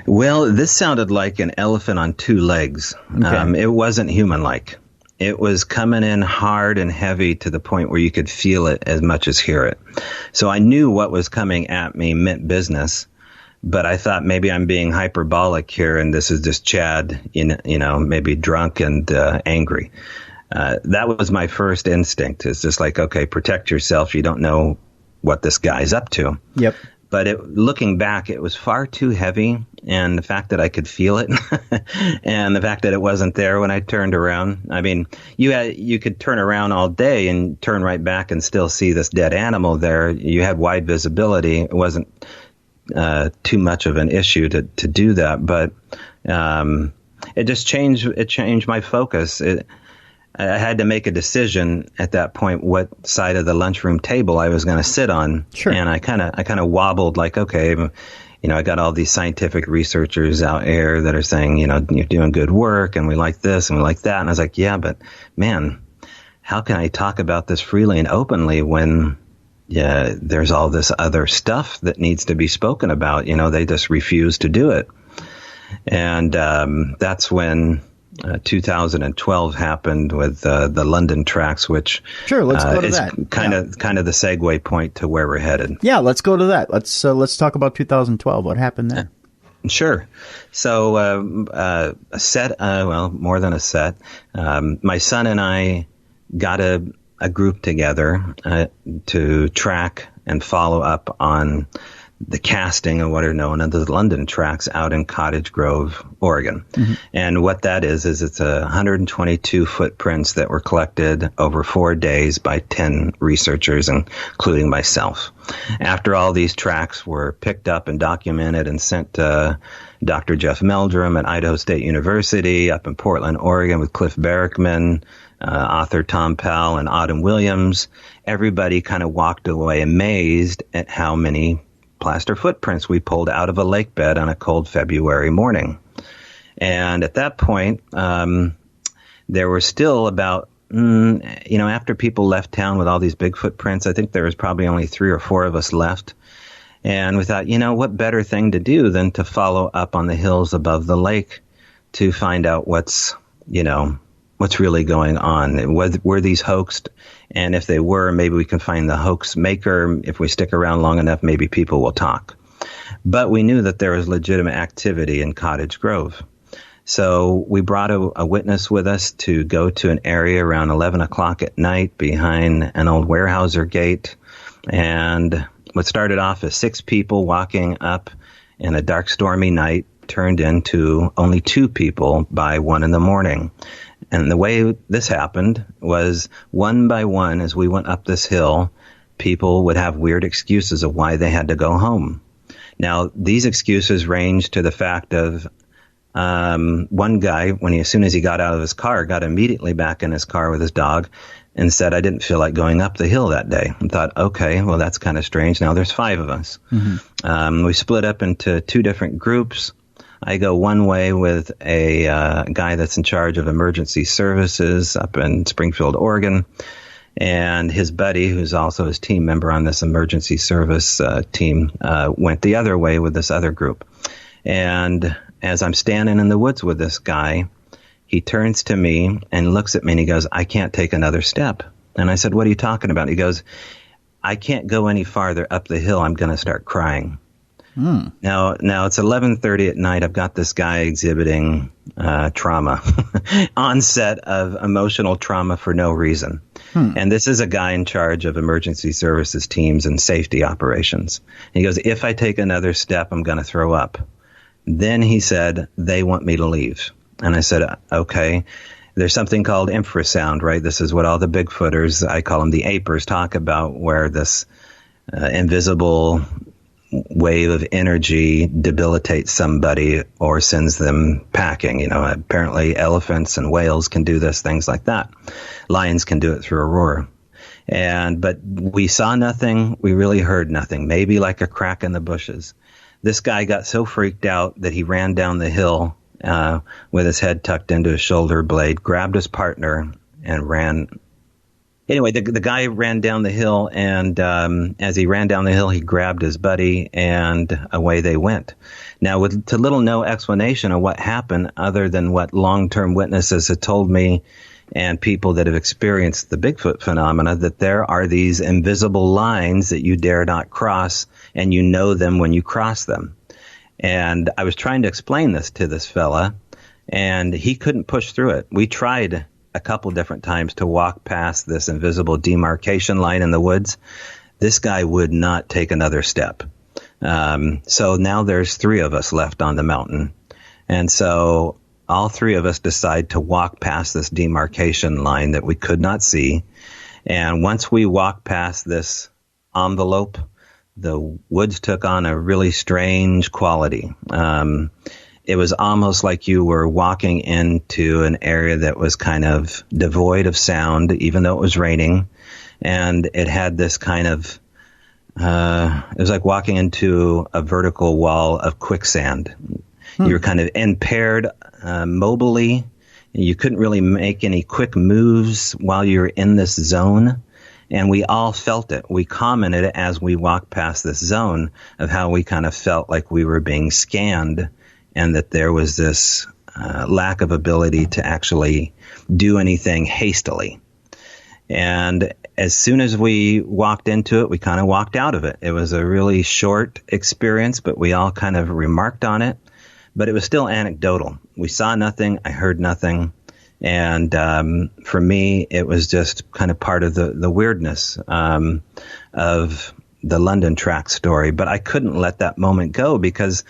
Well, this sounded like an elephant on two legs. Okay. It wasn't human-like. It was coming in hard and heavy to the point where you could feel it as much as hear it. So I knew what was coming at me meant business. But I thought maybe I'm being hyperbolic here, and this is just Chad, maybe drunk and angry. That was my first instinct. It's just like, okay, protect yourself. You don't know what this guy's up to. Yep. But looking back, it was far too heavy, and the fact that I could feel it, and the fact that it wasn't there when I turned around. I mean, you could turn around all day and turn right back and still see this dead animal there. You had wide visibility. It wasn't too much of an issue to do that, but it just changed. It changed my focus. I had to make a decision at that point what side of the lunchroom table I was going to sit on. Sure. And I kind of wobbled like, okay, I got all these scientific researchers out here that are saying, you're doing good work and we like this and we like that. And I was like, yeah, but man, how can I talk about this freely and openly when there's all this other stuff that needs to be spoken about? They just refuse to do it. And that's when 2012 happened with the London tracks, which sure, let's go to is that. kind of the segue point to where we're headed. Yeah, let's go to that. Let's talk about 2012. What happened there? Sure. So a set, more than a set. My son and I got a group together to track and follow up on the casting of what are known as the London tracks out in Cottage Grove, Oregon. Mm-hmm. And what that is it's 122 footprints that were collected over 4 days by 10 researchers, including myself. After all these tracks were picked up and documented and sent to Dr. Jeff Meldrum at Idaho State University up in Portland, Oregon with Cliff Barrickman, author Tom Powell and Autumn Williams, everybody kind of walked away amazed at how many plaster footprints we pulled out of a lake bed on a cold February morning. And at that point, there were still about, after people left town with all these big footprints, I think there was probably only 3 or 4 of us left. And we thought, what better thing to do than to follow up on the hills above the lake to find out what's really going on. Were these hoaxed? And if they were, maybe we can find the hoax maker. If we stick around long enough, maybe people will talk. But we knew that there was legitimate activity in Cottage Grove. So we brought a witness with us to go to an area around 11 o'clock at night behind an old Weyerhaeuser gate. And what started off as 6 people walking up in a dark, stormy night turned into only 2 people by 1 in the morning. And the way this happened was one by one, as we went up this hill, people would have weird excuses of why they had to go home. Now, these excuses ranged to the fact of one guy, as soon as he got out of his car, got immediately back in his car with his dog and said, I didn't feel like going up the hill that day. And thought, okay, well, that's kind of strange. Now there's 5 of us. Mm-hmm. We split up into 2 different groups. I go one way with a guy that's in charge of emergency services up in Springfield, Oregon, and his buddy, who's also his team member on this emergency service team, went the other way with this other group. And as I'm standing in the woods with this guy, he turns to me and looks at me and he goes, I can't take another step. And I said, what are you talking about? He goes, I can't go any farther up the hill. I'm going to start crying. Now it's 11:30 at night. I've got this guy exhibiting trauma, onset of emotional trauma for no reason. And this is a guy in charge of emergency services teams and safety operations. And he goes, if I take another step, I'm going to throw up. Then he said, they want me to leave. And I said, okay. There's something called infrasound, right? This is what all the Bigfooters, I call them the apers, talk about, where this invisible wave of energy debilitates somebody or sends them packing. Apparently elephants and whales can do this, things like that. Lions can do it through a roar. But we saw nothing. We really heard nothing, maybe like a crack in the bushes. This guy got so freaked out that he ran down the hill with his head tucked into his shoulder blade, grabbed his partner, and ran. Anyway, the guy ran down the hill, and as he ran down the hill, he grabbed his buddy, and away they went. Now, with to little no explanation of what happened other than what long-term witnesses had told me and people that have experienced the Bigfoot phenomena, that there are these invisible lines that you dare not cross, and you know them when you cross them. And I was trying to explain this to this fella, and he couldn't push through it. We tried a couple different times to walk past this invisible demarcation line in the woods. This guy would not take another step. So now there's 3 of us left on the mountain. And so all 3 of us decide to walk past this demarcation line that we could not see. And once we walked past this envelope, the woods took on a really strange quality. It was almost like you were walking into an area that was kind of devoid of sound, even though it was raining. And it had this kind of, it was like walking into a vertical wall of quicksand. You were kind of impaired mobily. You couldn't really make any quick moves while you were in this zone. And we all felt it. We commented as we walked past this zone of how we kind of felt like we were being scanned, and that there was this lack of ability to actually do anything hastily. And as soon as we walked into it, we kind of walked out of it. It was a really short experience, but we all kind of remarked on it. But it was still anecdotal. We saw nothing. I heard nothing. And for me, it was just kind of part of the weirdness of the London track story. But I couldn't let that moment go, because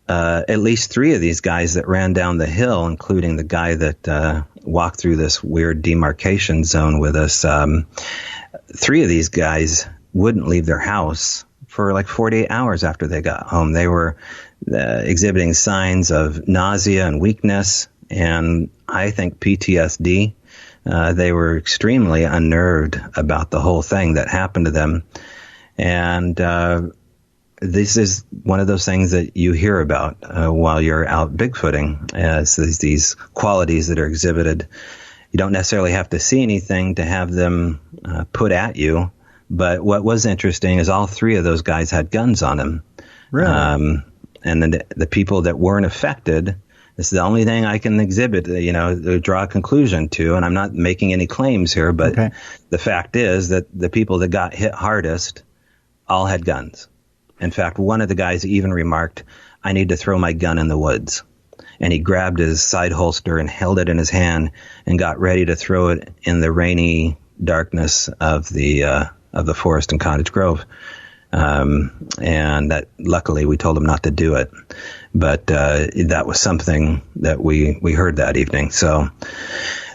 at least 3 of these guys that ran down the hill, including the guy that walked through this weird demarcation zone with us, 3 of these guys wouldn't leave their house for like 48 hours after they got home. They were exhibiting signs of nausea and weakness, and I think PTSD. They were extremely unnerved about the whole thing that happened to them. And this is one of those things that you hear about while you're out Bigfooting, as these qualities that are exhibited. You don't necessarily have to see anything to have them put at you. But what was interesting is all 3 of those guys had guns on them. Really? And then the people that weren't affected, this is the only thing I can exhibit, to draw a conclusion to. And I'm not making any claims here, but okay. The fact is that the people that got hit hardest all had guns. In fact, one of the guys even remarked, "I need to throw my gun in the woods." And he grabbed his side holster and held it in his hand and got ready to throw it in the rainy darkness of the forest in Cottage Grove. And that luckily we told him not to do it, but that was something that we heard that evening. So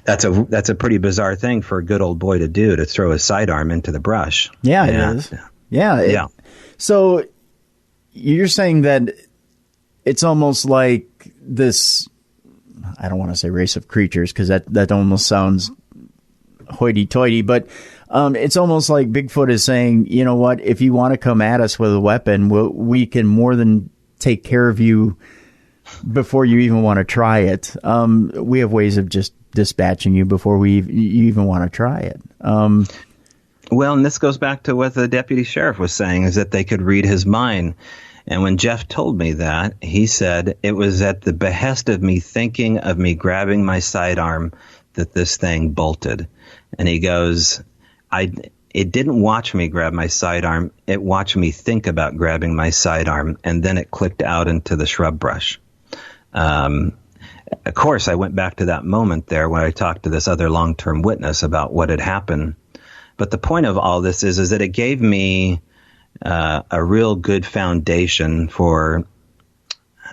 that's a pretty bizarre thing for a good old boy to do, to throw his sidearm into the brush. Yeah, it is. Yeah. So you're saying that it's almost like this, I don't want to say race of creatures, because that almost sounds hoity-toity, but it's almost like Bigfoot is saying, you know what, if you want to come at us with a weapon, we can more than take care of you before you even want to try it. We have ways of just dispatching you before you even want to try it. Well, and this goes back to what the deputy sheriff was saying, is that they could read his mind. And when Jeff told me that, he said it was at the behest of me thinking of me grabbing my sidearm that this thing bolted. And he goes, it didn't watch me grab my sidearm. It watched me think about grabbing my sidearm, and then it clicked out into the shrub brush. Of course, I went back to that moment there when I talked to this other long-term witness about what had happened. But the point of all this is that it gave me a real good foundation for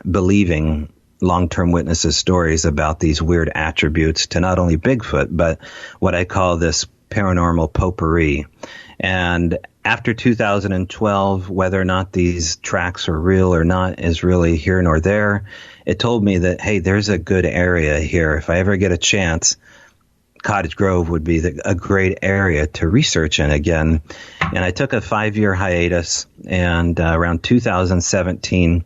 believing long-term witnesses' stories about these weird attributes to not only Bigfoot, but what I call this paranormal potpourri. And after 2012, whether or not these tracks are real or not is really here nor there. It told me that, hey, there's a good area here. If I ever get a chance, Cottage Grove would be a great area to research in again. And I took a 5-year hiatus, and around 2017,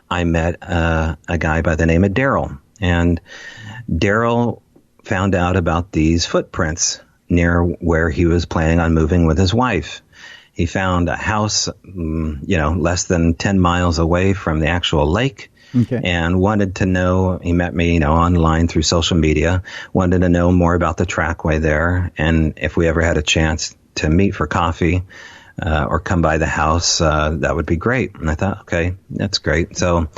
I met a guy by the name of Daryl. And Daryl found out about these footprints near where he was planning on moving with his wife. He found a house, less than 10 miles away from the actual lake. Okay. And wanted to know, he met me, online through social media, wanted to know more about the trackway there. And if we ever had a chance to meet for coffee or come by the house, that would be great. And I thought, okay, that's great. So,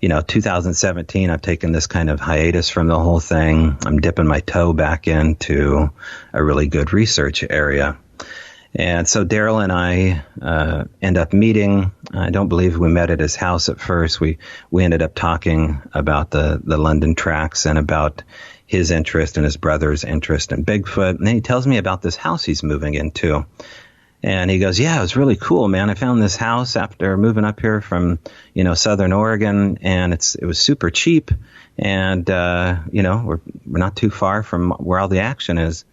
2017, I've taken this kind of hiatus from the whole thing. I'm dipping my toe back into a really good research area. And so Daryl and I end up meeting. I don't believe we met at his house at first. We ended up talking about the London tracks and about his interest and his brother's interest in Bigfoot. And then he tells me about this house he's moving into. And he goes, yeah, it was really cool, man. I found this house after moving up here from, Southern Oregon, and it was super cheap. And, we're not too far from where all the action is.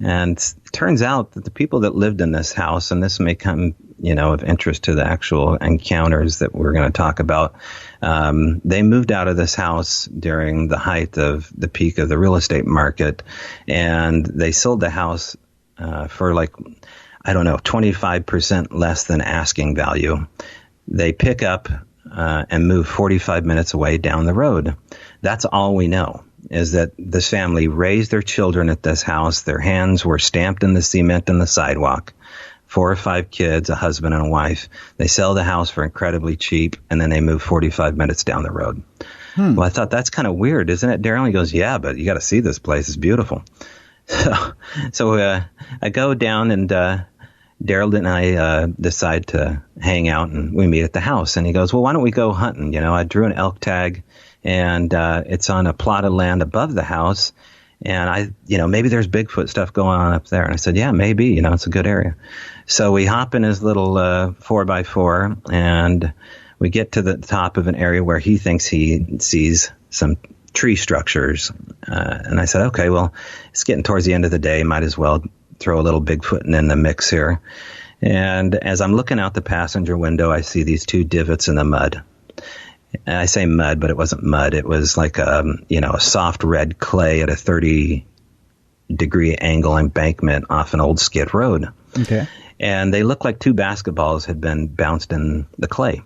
And it turns out that the people that lived in this house, and this may come, of interest to the actual encounters that we're going to talk about, they moved out of this house during the height of the peak of the real estate market, and they sold the house for 25% less than asking value. They pick up and move 45 minutes away down the road. That's all we know, is that this family raised their children at this house. Their hands were stamped in the cement in the sidewalk. 4 or 5 kids, a husband and a wife. They sell the house for incredibly cheap, and then they move 45 minutes down the road. Well, I thought, that's kind of weird, isn't it, Daryl? He goes, yeah, but you got to see this place. It's beautiful. So I go down, and Daryl and I decide to hang out, and we meet at the house. And he goes, well, why don't we go hunting? I drew an elk tag, and it's on a plot of land above the house. And maybe there's Bigfoot stuff going on up there. And I said, yeah, maybe, it's a good area. So we hop in his little 4x4, and we get to the top of an area where he thinks he sees some tree structures. And I said, okay, well, it's getting towards the end of the day. Might as well throw a little Bigfoot in the mix here. And as I'm looking out the passenger window, I see these 2 divots in the mud. And I say mud, but it wasn't mud. It was like a soft red clay at a 30-degree angle embankment off an old skid road. Okay. And they looked like 2 basketballs had been bounced in the clay.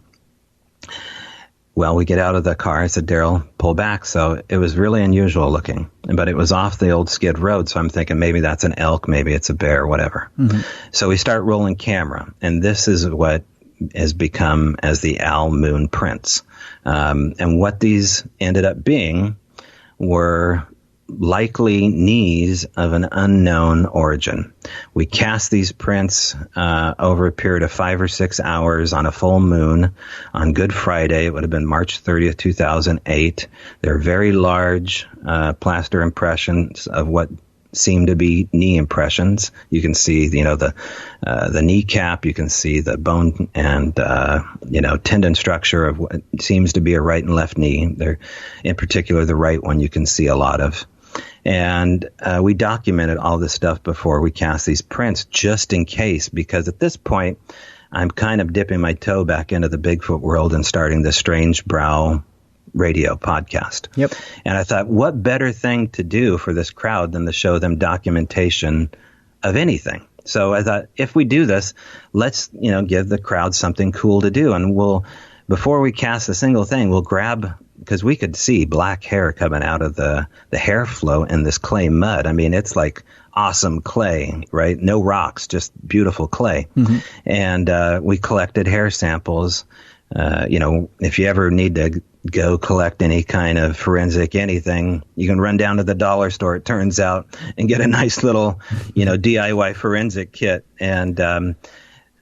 Well, we get out of the car. I said, Daryl, pull back. So it was really unusual looking, but it was off the old skid road. So I'm thinking maybe that's an elk, maybe it's a bear, whatever. Mm-hmm. So we start rolling camera, and this is what has become as the owl moon prints. And what these ended up being were likely knees of an unknown origin. We cast these prints over a period of 5 or 6 hours on a full moon on Good Friday. It would have been March 30th, 2008. They're very large plaster impressions of what seem to be knee impressions. You can see, the kneecap. You can see the bone and tendon structure of what seems to be a right and left knee. They're, in particular, the right one you can see a lot of. And we documented all this stuff before we cast these prints, just in case, because at this point, I'm kind of dipping my toe back into the Bigfoot world and starting the Strange Brow radio podcast. Yep. And I thought, what better thing to do for this crowd than to show them documentation of anything? So I thought, if we do this, let's, give the crowd something cool to do. And before we cast a single thing, we'll grab, because we could see black hair coming out of the hair flow in this clay mud. I mean, it's like awesome clay, right? No rocks, just beautiful clay. Mm-hmm. And we collected hair samples. If you ever need to go collect any kind of forensic anything, you can run down to the dollar store, it turns out, and get a nice little, DIY forensic kit. And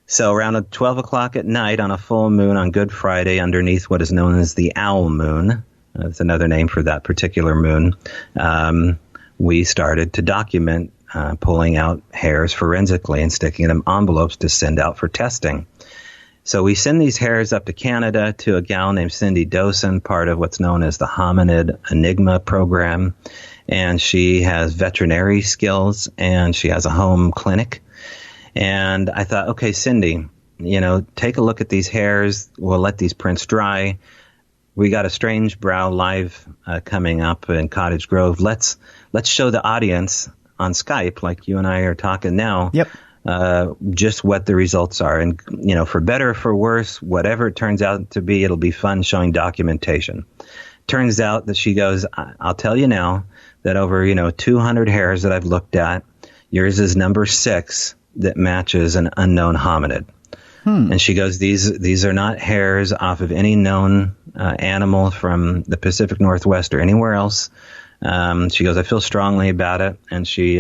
so around 12 o'clock at night on a full moon on Good Friday, underneath what is known as the owl moon, that's another name for that particular moon, we started to document pulling out hairs forensically and sticking them in envelopes to send out for testing. So we send these hairs up to Canada to a gal named Cindy Dosen, part of what's known as the Hominid Enigma program. and she has veterinary skills, and she has a home clinic. And I thought, okay, Cindy, take a look at these hairs. We'll let these prints dry. We got a Strange Brow live coming up in Cottage Grove. Let's show the audience on Skype, like you and I are talking now. Yep. Just what the results are. And, for better or for worse, whatever it turns out to be, it'll be fun showing documentation. Turns out that she goes, I'll tell you now that over, 200 hairs that I've looked at, yours is number 6 that matches an unknown hominid. And she goes, these are not hairs off of any known animal from the Pacific Northwest or anywhere else. She goes, I feel strongly about it. And she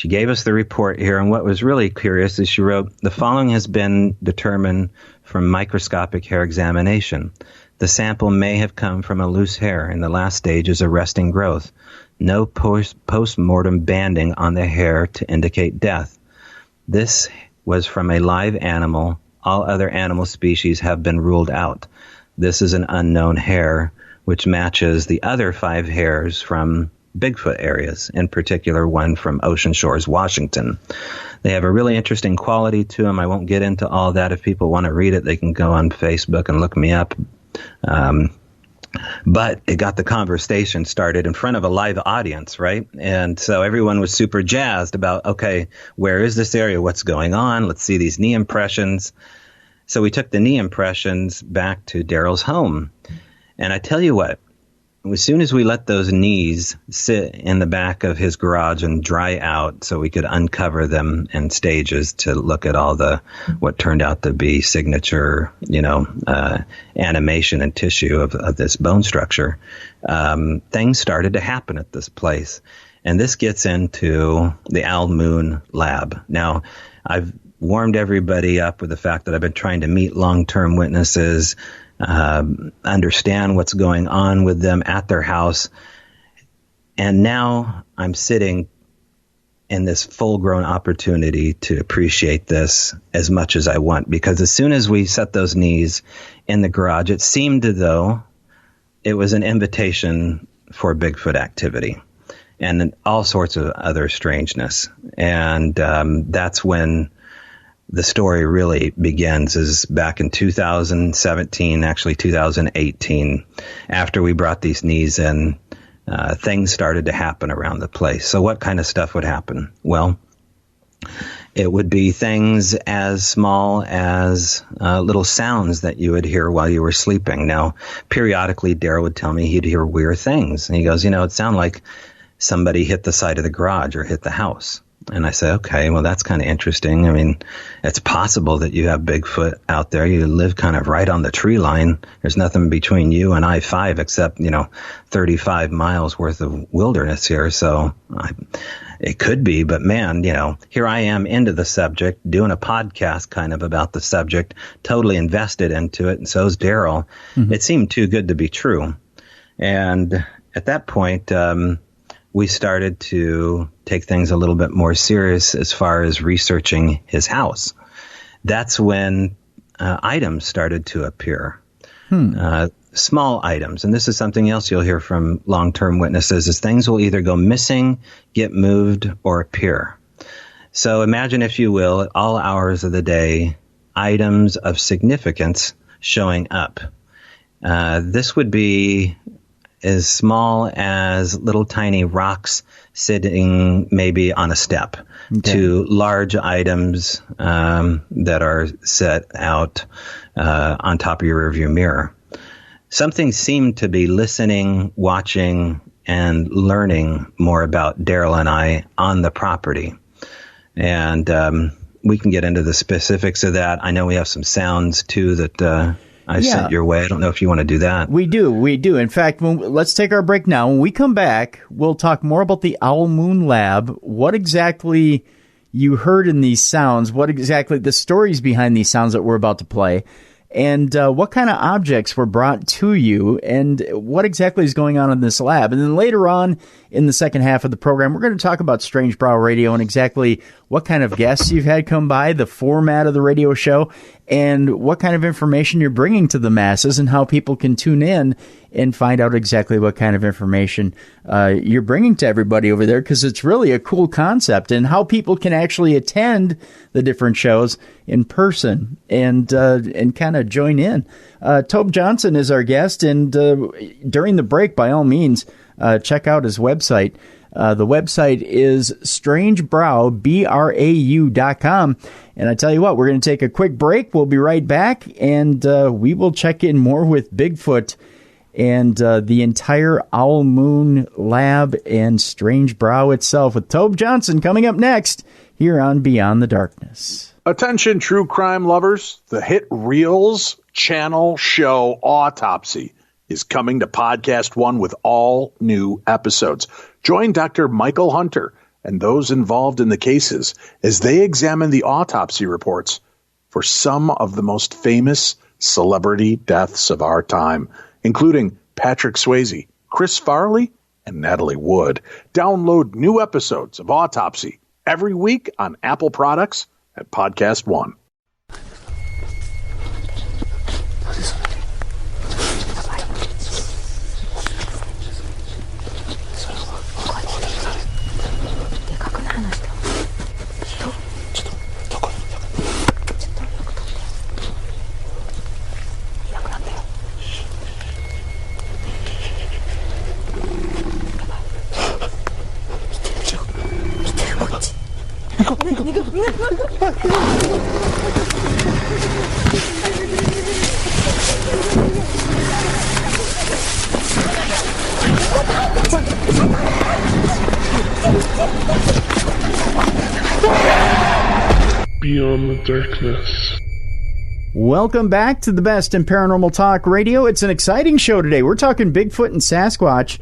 gave us the report here. And what was really curious is she wrote, the following has been determined from microscopic hair examination. The sample may have come from a loose hair in the last stages of resting growth. No post-mortem banding on the hair to indicate death. This was from a live animal. All other animal species have been ruled out. This is an unknown hair, which matches the other 5 hairs from Bigfoot areas, in particular one from Ocean Shores, Washington. They have a really interesting quality to them. I won't get into all that. If people want to read it, they can go on Facebook and look me up. But it got the conversation started in front of a live audience, right? And so everyone was super jazzed about, okay, where is this area? What's going on? Let's see these knee impressions. So we took the knee impressions back to Daryl's home. And I tell you what, as soon as we let those knees sit in the back of his garage and dry out so we could uncover them in stages to look at all the what turned out to be signature, animation and tissue of this bone structure, things started to happen at this place. And this gets into the Owl Moon Lab. Now, I've warmed everybody up with the fact that I've been trying to meet long-term witnesses, understand what's going on with them at their house. And now I'm sitting in this full-grown opportunity to appreciate this as much as I want. Because as soon as we set those knees in the garage, it seemed as though it was an invitation for Bigfoot activity and all sorts of other strangeness. And that's when the story really begins, is back in 2017, actually 2018, after we brought these knees in, things started to happen around the place. So what kind of stuff would happen? Well, it would be things as small as little sounds that you would hear while you were sleeping. Now, periodically, Daryl would tell me he'd hear weird things. And he goes, it sounded like somebody hit the side of the garage or hit the house. And I say, okay, well, that's kind of interesting. I mean, it's possible that you have Bigfoot out there. You live kind of right on the tree line. There's nothing between you and I-5 except, 35 miles worth of wilderness here. So it could be. But, man, here I am into the subject, doing a podcast kind of about the subject, totally invested into it. And so is Daryl. Mm-hmm. It seemed too good to be true. And at that point, we started to take things a little bit more serious as far as researching his house. That's when items started to appear, small items. And this is something else you'll hear from long-term witnesses, is things will either go missing, get moved, or appear. So imagine, if you will, at all hours of the day, items of significance showing up. This would be as small as little tiny rocks sitting maybe on a step, to large items that are set out on top of your rearview mirror. Something seemed to be listening, watching, and learning more about Daryl and I on the property. And we can get into the specifics of that. I know we have some sounds, too, that I sent your way. I don't know if you want to do that. We do. In fact, let's take our break now. When we come back, we'll talk more about the Owl Moon Lab, what exactly you heard in these sounds, what exactly the stories behind these sounds that we're about to play, and what kind of objects were brought to you, and what exactly is going on in this lab. And then later on in the second half of the program, we're going to talk about Strange Brow Radio and exactly what kind of guests you've had come by, the format of the radio show, and what kind of information you're bringing to the masses and how people can tune in and find out exactly what kind of information you're bringing to everybody over there, because it's really a cool concept, and how people can actually attend the different shows in person and kind of join in. Tobe Johnson is our guest, and during the break, by all means, check out his website. The website is strangebrow.com. And I tell you what, we're going to take a quick break. We'll be right back, and we will check in more with Bigfoot and the entire Owl Moon Lab and Strange Brow itself with Tobe Johnson coming up next here on Beyond the Darkness. Attention, true crime lovers. The hit Reels channel show Autopsy is coming to Podcast One with all new episodes. Join Dr. Michael Hunter and those involved in the cases as they examine the autopsy reports for some of the most famous celebrity deaths of our time, including Patrick Swayze, Chris Farley, and Natalie Wood. Download new episodes of Autopsy every week on Apple products at Podcast One. Beyond the Darkness. Welcome back to the best in paranormal talk radio. It's an exciting show today. We're talking Bigfoot and Sasquatch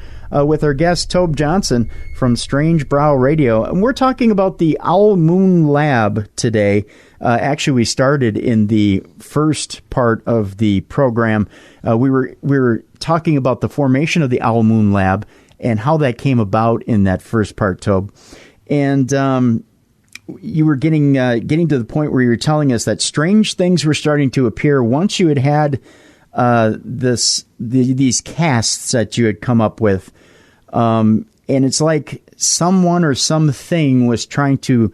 with our guest Tobe Johnson from Strange Brow Radio. And we're talking about the Owl Moon Lab today. Actually, we started in the first part of the program. We were talking about the formation of the Owl Moon Lab and how that came about in that first part, Tobe. And you were getting to the point where you were telling us that strange things were starting to appear once you had these casts that you had come up with, and it's like someone or something was trying to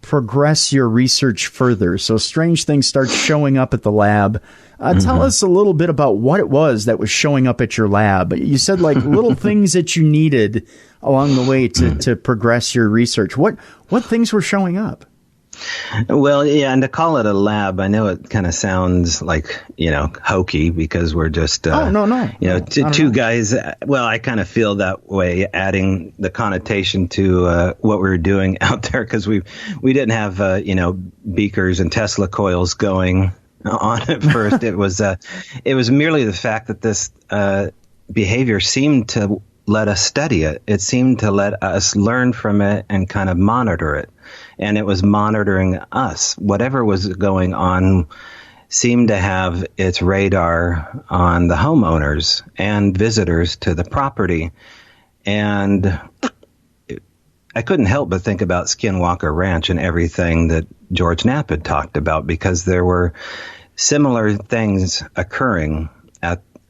progress your research further. So strange things start showing up at the lab. Tell us a little bit about what it was that was showing up at your lab. You said like little things that you needed along the way to progress your research. What things were showing up? Well, yeah, and to call it a lab, I know it kind of sounds like, hokey because we're just, two guys. Well, I kind of feel that way, adding the connotation to what we were doing out there, because we didn't have, beakers and Tesla coils going on at first. It was merely the fact that this behavior seemed to let us study it. It seemed to let us learn from it and kind of monitor it. And it was monitoring us. Whatever was going on seemed to have its radar on the homeowners and visitors to the property. And I couldn't help but think about Skinwalker Ranch and everything that George Knapp had talked about, because there were similar things occurring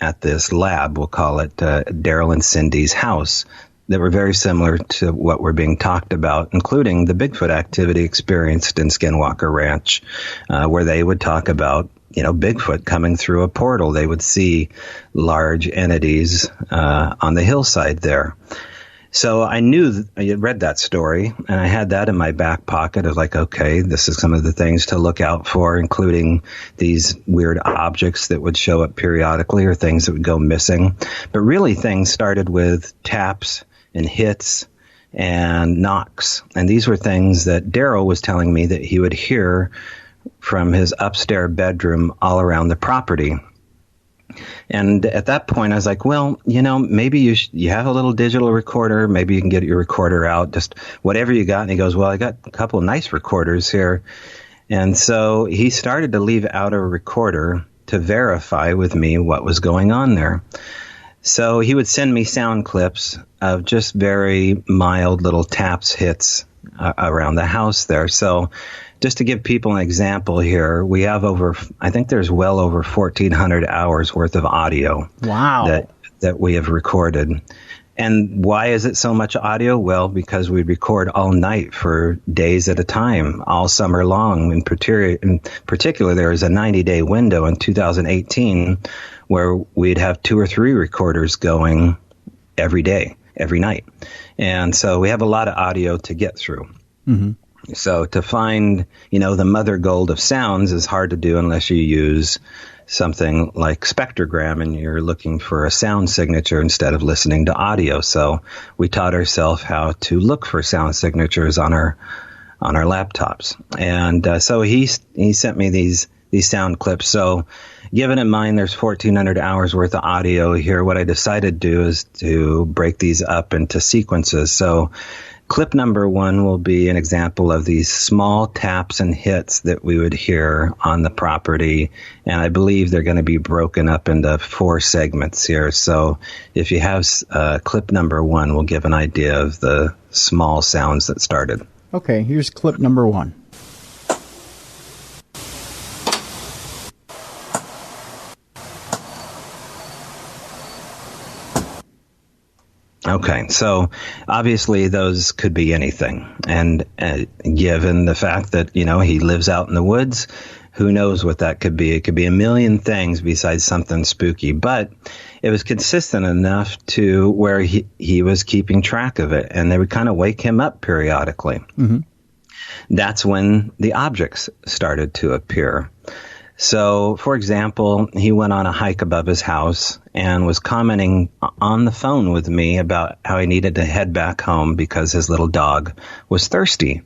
at this lab, we'll call it Daryl and Cindy's house, that were very similar to what were being talked about, including the Bigfoot activity experienced in Skinwalker Ranch, where they would talk about, Bigfoot coming through a portal. They would see large entities on the hillside there. So I knew, I had read that story, and I had that in my back pocket. I was like, okay, this is some of the things to look out for, including these weird objects that would show up periodically or things that would go missing. But really things started with taps and hits and knocks. And these were things that Daryl was telling me that he would hear from his upstairs bedroom all around the property. And at that point, I was like, well, maybe you have a little digital recorder. Maybe you can get your recorder out, just whatever you got. And he goes, well, I got a couple of nice recorders here. And so he started to leave out a recorder to verify with me what was going on there. So he would send me sound clips of just very mild little taps, hits around the house there. So just to give people an example here, we have I think there's well over 1,400 hours worth of audio. Wow. that we have recorded. And why is it so much audio? Well, because we record all night for days at a time, all summer long. In particular, there was a 90-day window in 2018 where we'd have 2 or 3 recorders going every day, every night. And so we have a lot of audio to get through. Mm-hmm. So to find, the mother gold of sounds is hard to do unless you use something like spectrogram and you're looking for a sound signature instead of listening to audio. So we taught ourselves how to look for sound signatures on our laptops. And so he sent me these sound clips. So given in mind there's 1,400 hours worth of audio here, what I decided to do is to break these up into sequences. So clip number 1 will be an example of these small taps and hits that we would hear on the property. And I believe they're going to be broken up into 4 segments here. So if you have clip number 1, we'll give an idea of the small sounds that started. Okay, here's clip number 1. Okay, so obviously those could be anything. And given the fact that, he lives out in the woods, who knows what that could be? It could be a million things besides something spooky. But it was consistent enough to where he was keeping track of it, and they would kind of wake him up periodically. Mm-hmm. That's when the objects started to appear. So, for example, he went on a hike above his house and was commenting on the phone with me about how he needed to head back home because his little dog was thirsty.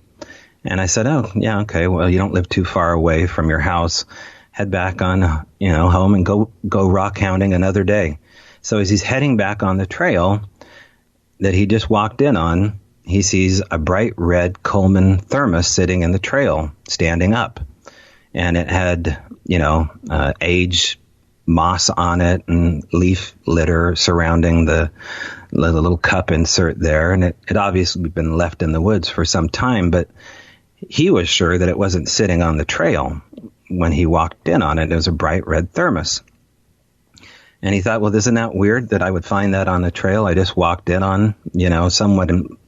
And I said, oh, yeah, okay, well, you don't live too far away from your house. Head back on, home and go rock hounding another day. So as he's heading back on the trail that he just walked in on, he sees a bright red Coleman thermos sitting in the trail, standing up. And it had, age moss on it and leaf litter surrounding the little cup insert there. And it had obviously been left in the woods for some time, but he was sure that it wasn't sitting on the trail when he walked in on it. It was a bright red thermos. And he thought, well, isn't that weird that I would find that on the trail I just walked in on? Someone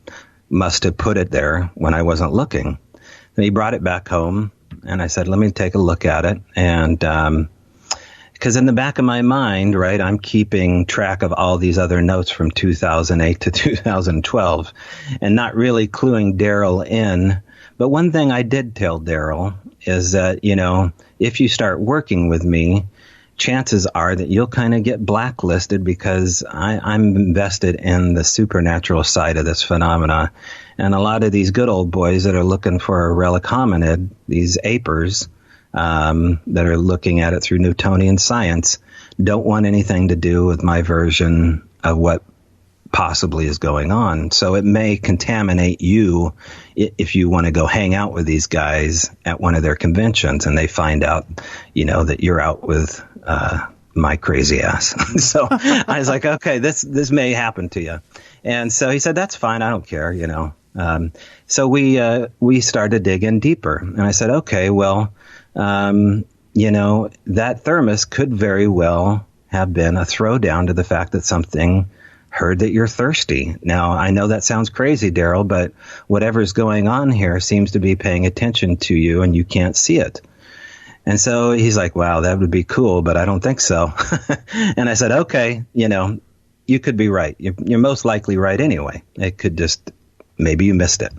must have put it there when I wasn't looking. Then he brought it back home. And I said, let me take a look at it. And because in the back of my mind, right, I'm keeping track of all these other notes from 2008 to 2012 and not really cluing Daryl in. But one thing I did tell Daryl is that, if you start working with me, chances are that you'll kind of get blacklisted because I'm invested in the supernatural side of this phenomena. And a lot of these good old boys that are looking for a relic hominid, these apers that are looking at it through Newtonian science, don't want anything to do with my version of what possibly is going on. So it may contaminate you if you want to go hang out with these guys at one of their conventions and they find out, that you're out with my crazy ass. So I was like, okay, this may happen to you. And so he said, that's fine. I don't care, So we started digging deeper. And I said, okay, well, that thermos could very well have been a throwdown to the fact that something heard that you're thirsty. Now, I know that sounds crazy, Daryl, but whatever's going on here seems to be paying attention to you and you can't see it. And so he's like, wow, that would be cool, but I don't think so. And I said, okay, you could be right. You're most likely right anyway. It could just, maybe you missed it.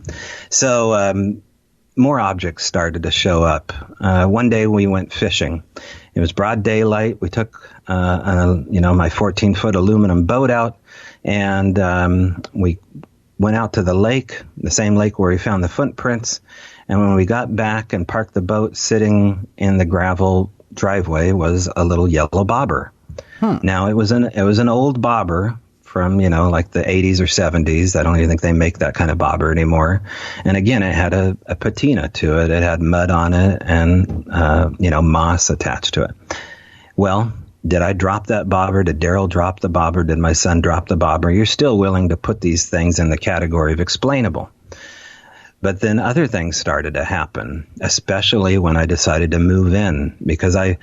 So more objects started to show up. One day we went fishing. It was broad daylight. We took, my 14-foot aluminum boat out, and we went out to the lake, the same lake where we found the footprints. And when we got back and parked the boat, sitting in the gravel driveway was a little yellow bobber. Now, it was an old bobber from, like the 80s or 70s. I don't even think they make that kind of bobber anymore. And again, it had a patina to it. It had mud on it and, moss attached to it. Well, did I drop that bobber? Did Daryl drop the bobber? Did my son drop the bobber? You're still willing to put these things in the category of explainable. But then other things started to happen, especially when I decided to move in, because at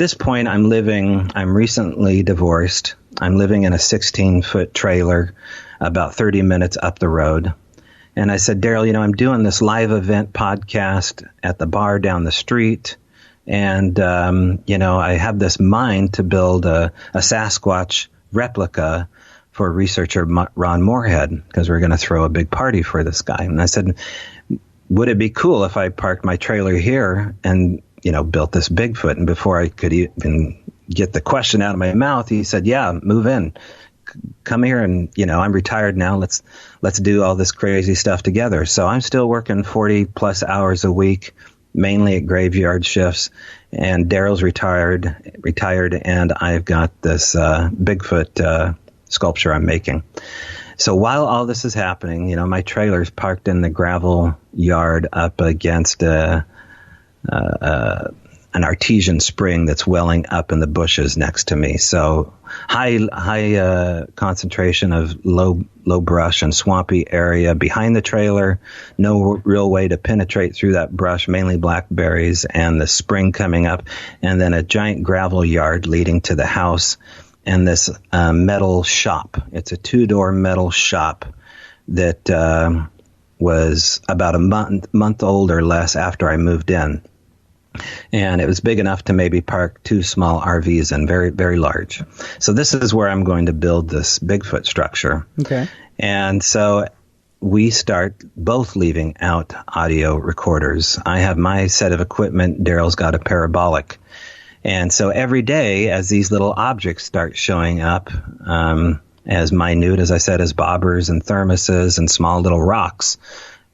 this point, I'm recently divorced. I'm living in a 16-foot trailer about 30 minutes up the road. And I said, Daryl, I'm doing this live event podcast at the bar down the street. And, I have this mind to build a Sasquatch replica for researcher Ron Moorhead, because we're going to throw a big party for this guy. And I said, would it be cool if I parked my trailer here and, built this Bigfoot? And before I could even get the question out of my mouth, he said, yeah, move in. Come here, and I'm retired now. Let's do all this crazy stuff together. So I'm still working 40 plus hours a week, mainly at graveyard shifts. And Daryl's retired, and I've got this Bigfoot sculpture I'm making. So while all this is happening, my trailer's parked in the gravel yard up against an artesian spring that's welling up in the bushes next to me. So high concentration of low brush and swampy area behind the trailer. No real way to penetrate through that brush, mainly blackberries and the spring coming up, and then a giant gravel yard leading to the house, and this metal shop. It's a 2-door metal shop that was about a month old or less after I moved in. And it was big enough to maybe park 2 small RVs in, very, very large. So this is where I'm going to build this Bigfoot structure. Okay. And so we start both leaving out audio recorders. I have my set of equipment. Daryl's got a parabolic. And so every day as these little objects start showing up, as minute, as I said, as bobbers and thermoses and small little rocks,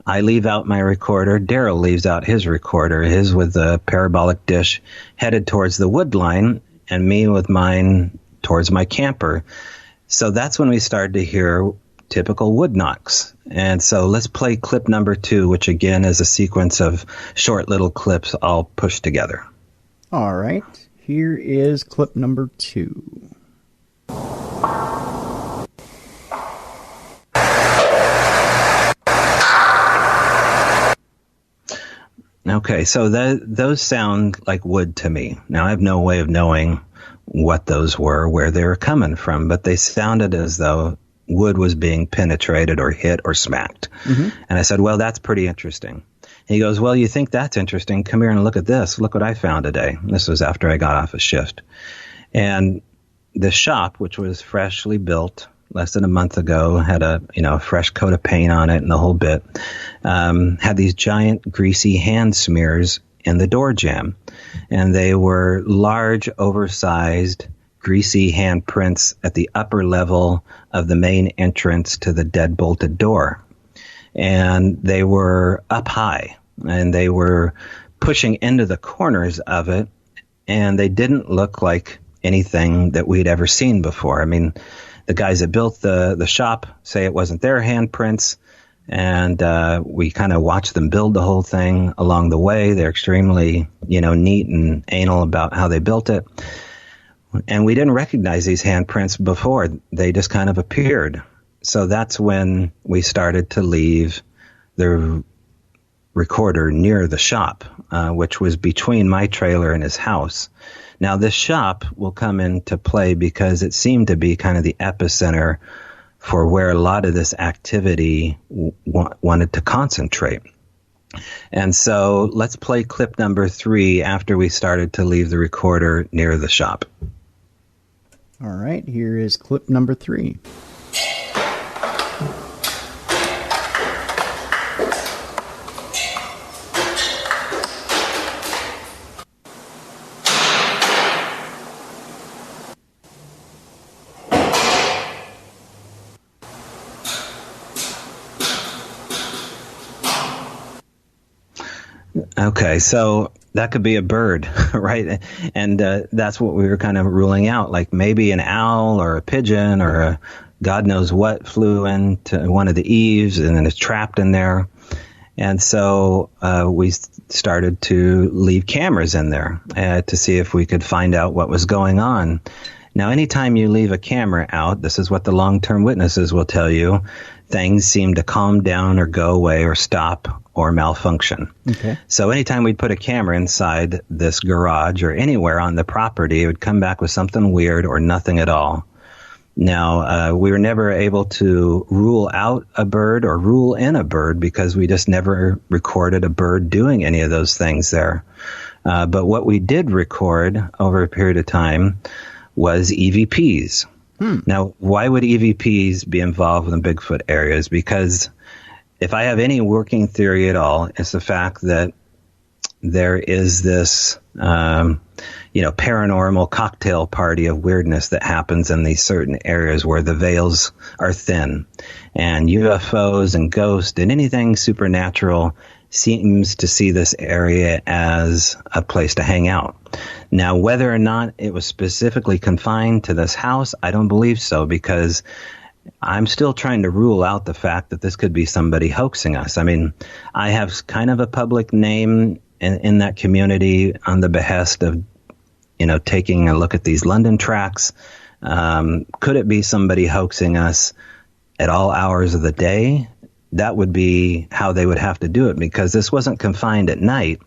I leave out my recorder. Daryl leaves out his recorder, his with the parabolic dish headed towards the wood line, and me with mine towards my camper. So that's when we started to hear typical wood knocks. And so let's play clip number 2, which again is a sequence of short little clips all pushed together. All right. Here is clip number 2. Okay, so those sound like wood to me. Now, I have no way of knowing what those were, where they were coming from, but they sounded as though wood was being penetrated or hit or smacked. Mm-hmm. And I said, well, that's pretty interesting. And he goes, well, you think that's interesting? Come here and look at this. Look what I found today. This was after I got off a shift. And the shop, which was freshly built less than a month ago, had a fresh coat of paint on it and the whole bit, had these giant greasy hand smears in the door jamb. And they were large, oversized, greasy handprints at the upper level of the main entrance to the dead-bolted door. And they were up high, and they were pushing into the corners of it, and they didn't look like anything that we'd ever seen before. I mean, the guys that built the shop say it wasn't their handprints, and we kind of watched them build the whole thing along the way. They're extremely, neat and anal about how they built it. And we didn't recognize these handprints before. They just kind of appeared. So that's when we started to leave the recorder near the shop, which was between my trailer and his house. Now, this shop will come into play because it seemed to be kind of the epicenter for where a lot of this activity wanted to concentrate. And so let's play clip number 3 after we started to leave the recorder near the shop. All right, here is clip number 3. Okay, so that could be a bird, right? And that's what we were kind of ruling out, like maybe an owl or a pigeon or a God knows what flew into one of the eaves and then is trapped in there. And so we started to leave cameras in there to see if we could find out what was going on. Now, anytime you leave a camera out, this is what the long-term witnesses will tell you, things seem to calm down or go away or stop or malfunction. Okay. So anytime we'd put a camera inside this garage or anywhere on the property, it would come back with something weird or nothing at all. Now, we were never able to rule out a bird or rule in a bird because we just never recorded a bird doing any of those things there. But what we did record over a period of time was EVPs. Now, why would EVPs be involved in Bigfoot areas? Because if I have any working theory at all, it's the fact that there is this, paranormal cocktail party of weirdness that happens in these certain areas where the veils are thin. And UFOs and ghosts and anything supernatural seems to see this area as a place to hang out. Now, whether or not it was specifically confined to this house, I don't believe so, because I'm still trying to rule out the fact that this could be somebody hoaxing us. I mean, I have kind of a public name in that community on the behest of, taking a look at these London tracks. Could it be somebody hoaxing us at all hours of the day? That would be how they would have to do it, because this wasn't confined at night.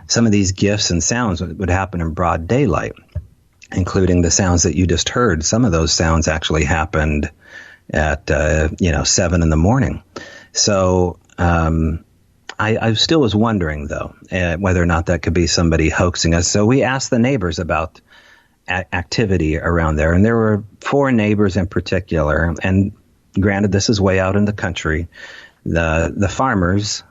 Some of these gifts and sounds would happen in broad daylight, including the sounds that you just heard. Some of those sounds actually happened at 7 in the morning. So I still was wondering, though, whether or not that could be somebody hoaxing us. So we asked the neighbors about activity around there, and there were 4 neighbors in particular. And granted, this is way out in the country. The farmers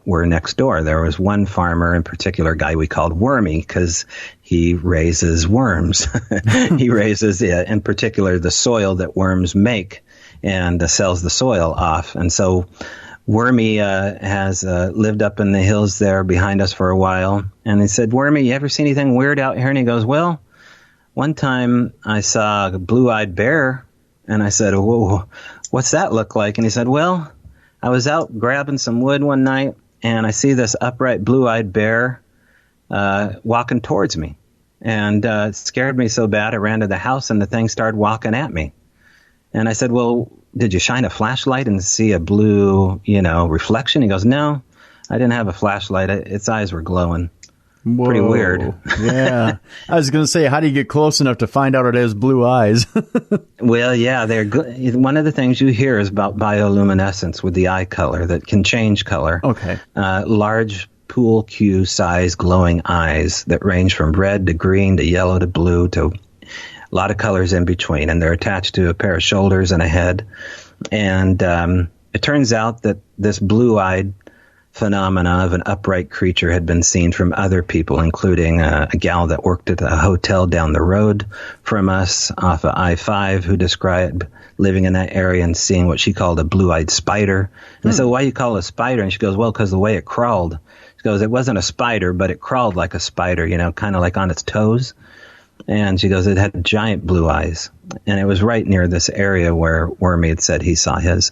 were next door. There was one farmer in particular, a guy we called Wormy, because he raises worms. He raises, in particular, the soil that worms make, and sells the soil off. And so Wormy has lived up in the hills there behind us for a while. And he said, "Wormy, you ever see anything weird out here?" And he goes, "Well, one time I saw a blue-eyed bear." And I said, "Whoa, what's that look like?" And he said, "Well, I was out grabbing some wood one night, and I see this upright blue-eyed bear walking towards me. And it scared me so bad, I ran to the house, and the thing started walking at me." And I said, "Well, did you shine a flashlight and see a blue, reflection?" He goes, "No, I didn't have a flashlight. Its eyes were glowing." Whoa. Pretty weird. Yeah. I was going to say, how do you get close enough to find out it has blue eyes? Well, yeah, they're good. One of the things you hear is about bioluminescence with the eye color that can change color. Okay. Large pool cue size glowing eyes that range from red to green to yellow to blue to a lot of colors in between. And they're attached to a pair of shoulders and a head. And it turns out that this blue-eyed phenomena of an upright creature had been seen from other people, including a gal that worked at a hotel down the road from us off of I-5, who described living in that area and seeing what she called a blue-eyed spider. And I said, "Why you call it a spider?" And she goes, "Well, because the way it crawled." She goes, "It wasn't a spider, but it crawled like a spider, kind of like on its toes." And she goes, "It had giant blue eyes." And it was right near this area where Wormy had said he saw his.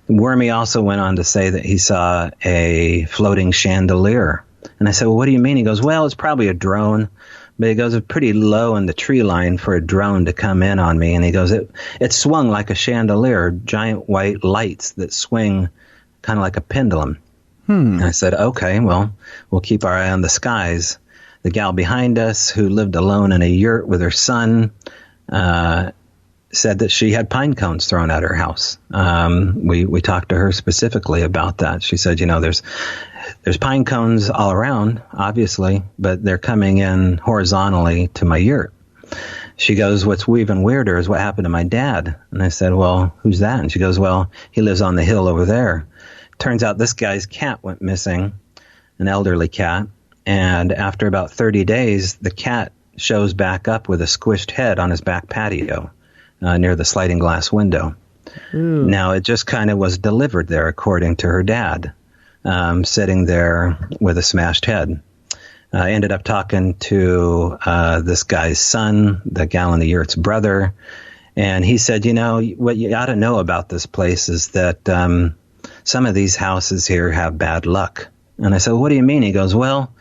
Wormy also went on to say that he saw a floating chandelier. And I said, "Well, what do you mean?" He goes, "Well, it's probably a drone." But he goes, "It's pretty low in the tree line for a drone to come in on me." And he goes, it swung like a chandelier, giant white lights that swing kind of like a pendulum. And I said, "Okay, well, we'll keep our eye on the skies." The gal behind us, who lived alone in a yurt with her son, said that she had pine cones thrown at her house. We talked to her specifically about that. She said, there's pine cones all around, obviously, but they're coming in horizontally to my yurt. She goes, "What's even weirder is what happened to my dad." And I said, "Well, who's that?" And she goes, "Well, he lives on the hill over there." Turns out this guy's cat went missing, an elderly cat. And after about 30 days, the cat shows back up with a squished head on his back patio near the sliding glass window. Ooh. Now, it just kind of was delivered there, according to her dad, sitting there with a smashed head. I ended up talking to this guy's son, the gal in the yurt's brother, and he said, what you ought to know about this place is that some of these houses here have bad luck. And I said, "What do you mean?" He goes, "Well,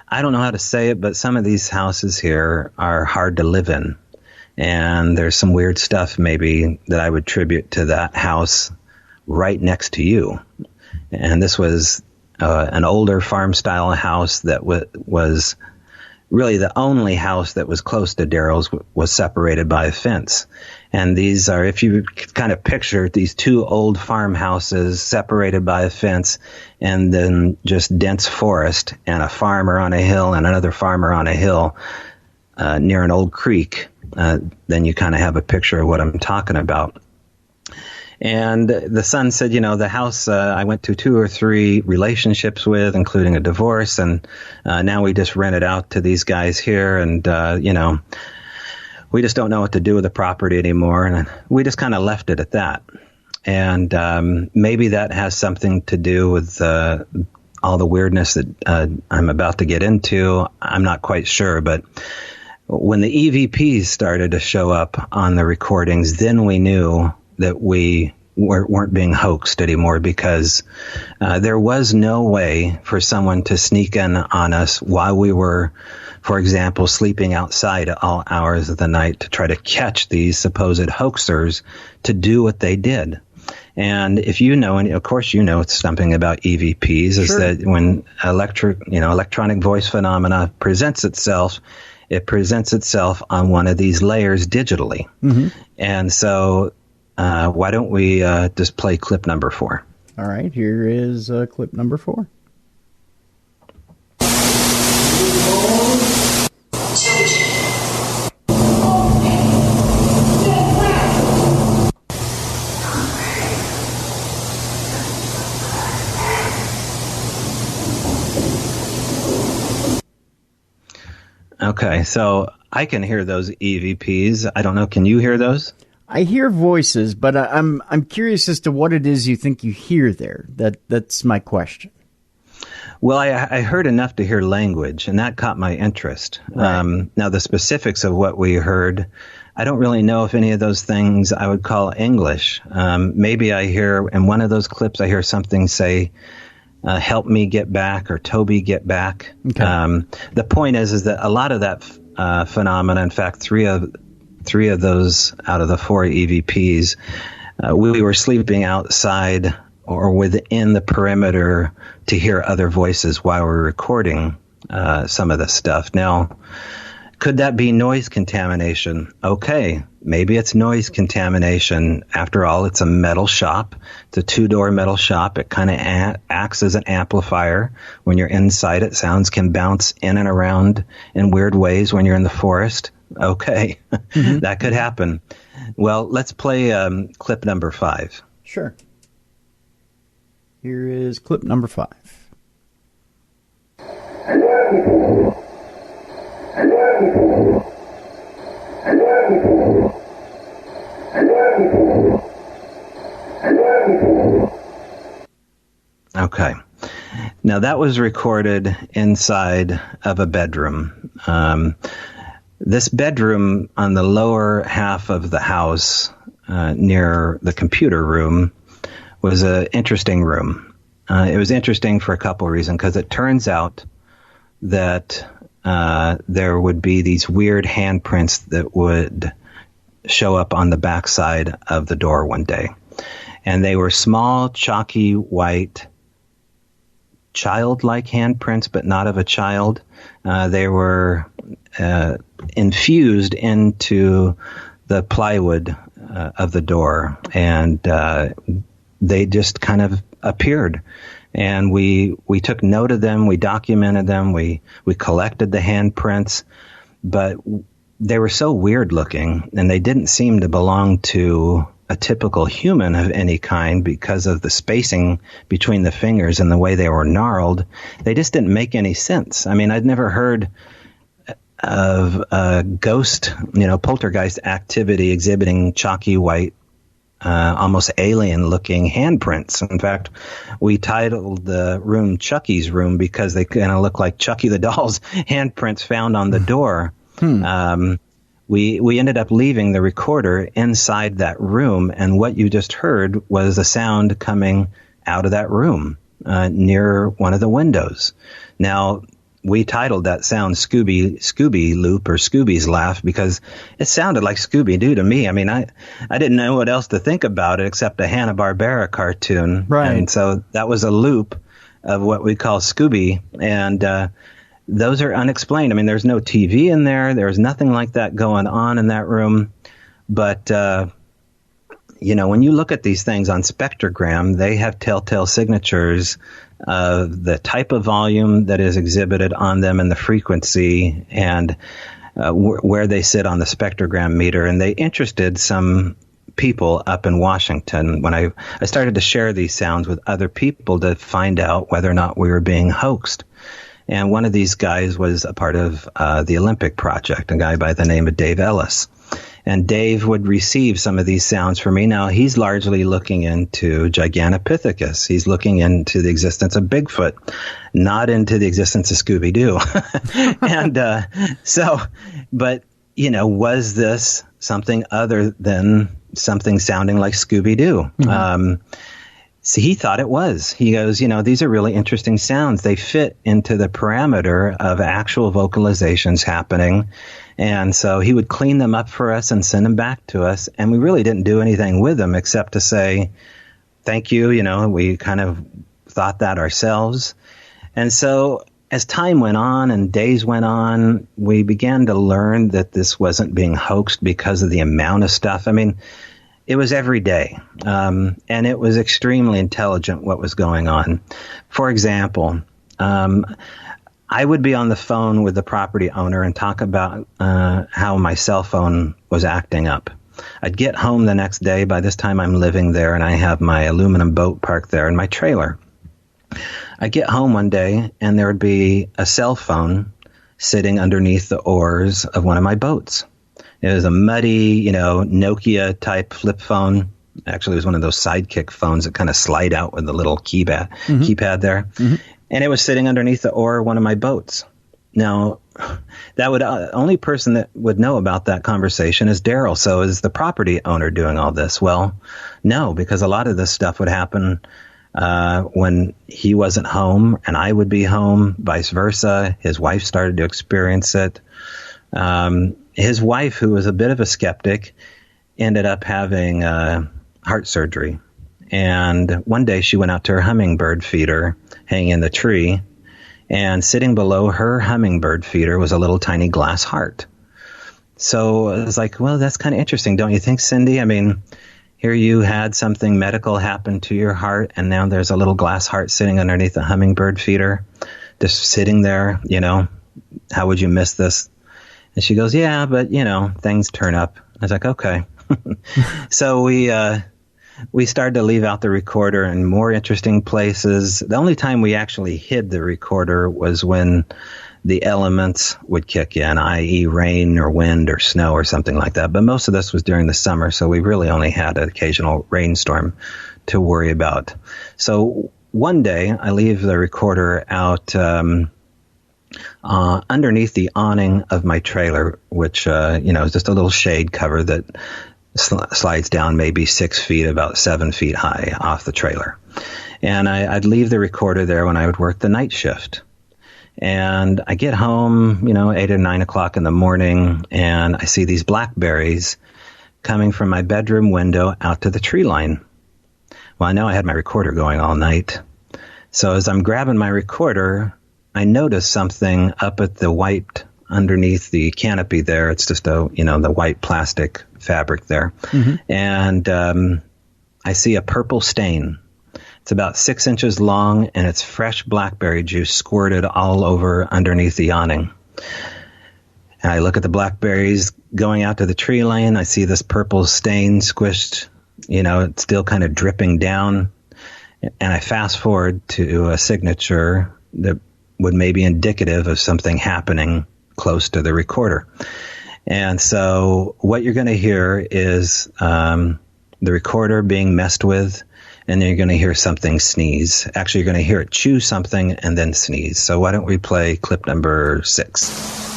I don't know how to say it, but some of these houses here are hard to live in. And there's some weird stuff maybe that I would attribute to that house right next to you. And this was an older farm-style house that was really the only house that was close to Daryl's was separated by a fence. And these are, if you kind of picture these two old farmhouses separated by a fence and then just dense forest and a farmer on a hill and another farmer on a hill near an old creek, then you kind of have a picture of what I'm talking about. And the son said, the house I went to 2 or 3 relationships with, including a divorce, and now we just rent it out to these guys here, and, we just don't know what to do with the property anymore, and we just kind of left it at that. And maybe that has something to do with all the weirdness that I'm about to get into. I'm not quite sure, but when the EVPs started to show up on the recordings, then we knew that we weren't being hoaxed anymore, because there was no way for someone to sneak in on us while we were, for example, sleeping outside at all hours of the night to try to catch these supposed hoaxers to do what they did. And if you know, and of course it's something about EVPs, is that when electronic voice phenomena presents itself, it presents itself on one of these layers digitally. Mm-hmm. And so why don't we just play clip number 4? All right, here is clip number 4. Okay, so I can hear those EVPs. I don't know, can you hear those? I hear voices, but I'm curious as to what it is you think you hear there. That's my question. Well, I heard enough to hear language, and that caught my interest. Right. Now, the specifics of what we heard, I don't really know if any of those things I would call English. Maybe I hear, in one of those clips, I hear something say, help me get back, or Toby get back. Okay. The point is that a lot of that phenomena, in fact, three of those out of the 4 EVPs, we were sleeping outside or within the perimeter to hear other voices while we were recording some of the stuff. Now, could that be noise contamination? Okay, maybe it's noise contamination. After all, it's a metal shop. It's a 2-door metal shop. It kind of acts as an amplifier. When you're inside it, sounds can bounce in and around in weird ways when you're in the forest. Okay, mm-hmm. That could happen. Well, let's play clip number 5. Sure. Here is clip number 5. Okay. Now, that was recorded inside of a bedroom. This bedroom on the lower half of the house, near the computer room, was an interesting room. It was interesting for a couple of reasons, because it turns out that there would be these weird handprints that would show up on the backside of the door one day. And they were small, chalky, white, childlike handprints, but not of a child. They were infused into the plywood of the door, and they just kind of appeared. And we took note of them, we documented them, we collected the handprints, but they were so weird looking, and they didn't seem to belong to a typical human of any kind because of the spacing between the fingers and the way they were gnarled. They just didn't make any sense. I mean, I'd never heard of ghost, poltergeist activity exhibiting chalky white, almost alien-looking handprints. In fact, we titled the room Chucky's Room because they kind of look like Chucky the Doll's handprints found on the door. We ended up leaving the recorder inside that room, and what you just heard was a sound coming out of that room near one of the windows. Now, we titled that sound Scooby Loop or Scooby's Laugh because it sounded like Scooby-Doo to me. I mean, I didn't know what else to think about it except a Hanna-Barbera cartoon. Right. And so that was a loop of what we call Scooby. And those are unexplained. I mean, there's no TV in there. There's nothing like that going on in that room. But, when you look at these things on spectrogram, they have telltale signatures of the type of volume that is exhibited on them and the frequency and where they sit on the spectrogram meter. And they interested some people up in Washington when I started to share these sounds with other people to find out whether or not we were being hoaxed. And one of these guys was a part of the Olympic Project, a guy by the name of Dave Ellis. And Dave would receive some of these sounds for me. Now, he's largely looking into Gigantopithecus. He's looking into the existence of Bigfoot, not into the existence of Scooby-Doo. Was this something other than something sounding like Scooby-Doo? Mm-hmm. So he thought it was. He goes, these are really interesting sounds. They fit into the parameter of actual vocalizations happening. And so he would clean them up for us and send them back to us. And we really didn't do anything with them except to say, thank you. We kind of thought that ourselves. And so as time went on and days went on, we began to learn that this wasn't being hoaxed because of the amount of stuff. I mean, it was every day, and it was extremely intelligent what was going on. For example, I would be on the phone with the property owner and talk about how my cell phone was acting up. I'd get home the next day. By this time, I'm living there, and I have my aluminum boat parked there in my trailer. I'd get home one day, and there would be a cell phone sitting underneath the oars of one of my boats. It was a muddy, Nokia-type flip phone. Actually, it was one of those Sidekick phones that kind of slide out with the little keypad there. Mm-hmm. And it was sitting underneath the oar of one of my boats. Now, that would only person that would know about that conversation is Daryl. So is the property owner doing all this? Well, no, because a lot of this stuff would happen when he wasn't home and I would be home, vice versa. His wife started to experience it. His wife, who was a bit of a skeptic, ended up having heart surgery. And one day she went out to her hummingbird feeder hanging in the tree, and sitting below her hummingbird feeder was a little tiny glass heart. So I was like, well, that's kind of interesting, don't you think, Cindy? I mean, here you had something medical happen to your heart, and now there's a little glass heart sitting underneath the hummingbird feeder, just sitting there, how would you miss this? And she goes, yeah, but, things turn up. I was like, okay. So we started to leave out the recorder in more interesting places. The only time we actually hid the recorder was when the elements would kick in, i.e. rain or wind or snow or something like that. But most of this was during the summer, so we really only had an occasional rainstorm to worry about. So one day I leave the recorder out underneath the awning of my trailer, which, is just a little shade cover that slides down maybe 6 feet, about 7 feet high off the trailer. And I'd leave the recorder there when I would work the night shift. And I get home, 8 or 9 o'clock in the morning, and I see these blackberries coming from my bedroom window out to the tree line. Well, I know I had my recorder going all night. So as I'm grabbing my recorder, I notice something up at the white underneath the canopy there. It's just the white plastic fabric there. Mm-hmm. And I see a purple stain. It's about 6 inches long, and it's fresh blackberry juice squirted all over underneath the awning. And I look at the blackberries going out to the tree line. I see this purple stain squished, it's still kind of dripping down. And I fast forward to a signature that would maybe indicative of something happening close to the recorder. And so what you're going to hear is the recorder being messed with, and then you're going to hear something sneeze. Actually, you're going to hear it chew something and then sneeze. So why don't we play clip number 6?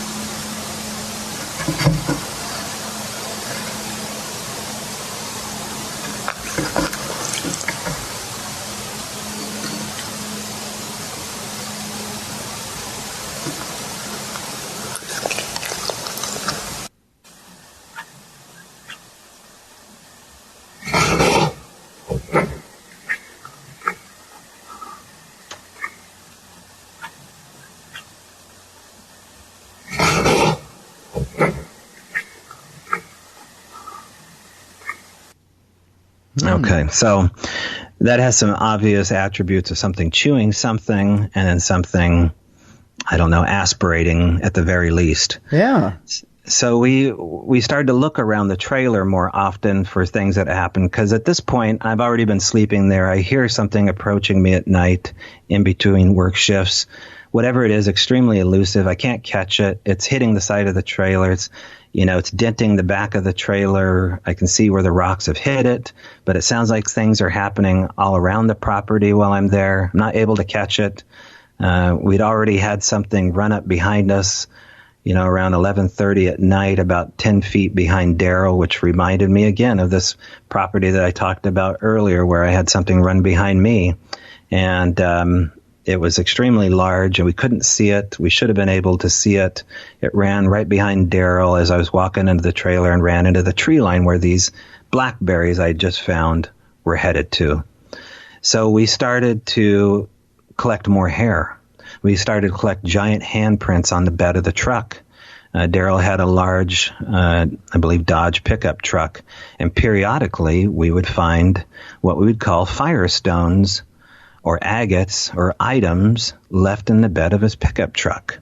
Okay, so that has some obvious attributes of something chewing something and then something, I don't know, aspirating at the very least. Yeah. So we started to look around the trailer more often for things that happened, because at this point, I've already been sleeping there. I hear something approaching me at night in between work shifts. Whatever it is, extremely elusive. I can't catch it. It's hitting the side of the trailer. It's denting the back of the trailer. I can see where the rocks have hit it, but it sounds like things are happening all around the property while I'm there. I'm not able to catch it. We'd already had something run up behind us, around 11:30 at night, about 10 feet behind Daryl, which reminded me again of this property that I talked about earlier where I had something run behind me. And it was extremely large, and we couldn't see it. We should have been able to see it. It ran right behind Daryl as I was walking into the trailer and ran into the tree line where these blackberries I just found were headed to. So we started to collect more hair. We started to collect giant handprints on the bed of the truck. Daryl had a large, I believe, Dodge pickup truck, and periodically we would find what we would call firestones or agates or items left in the bed of his pickup truck.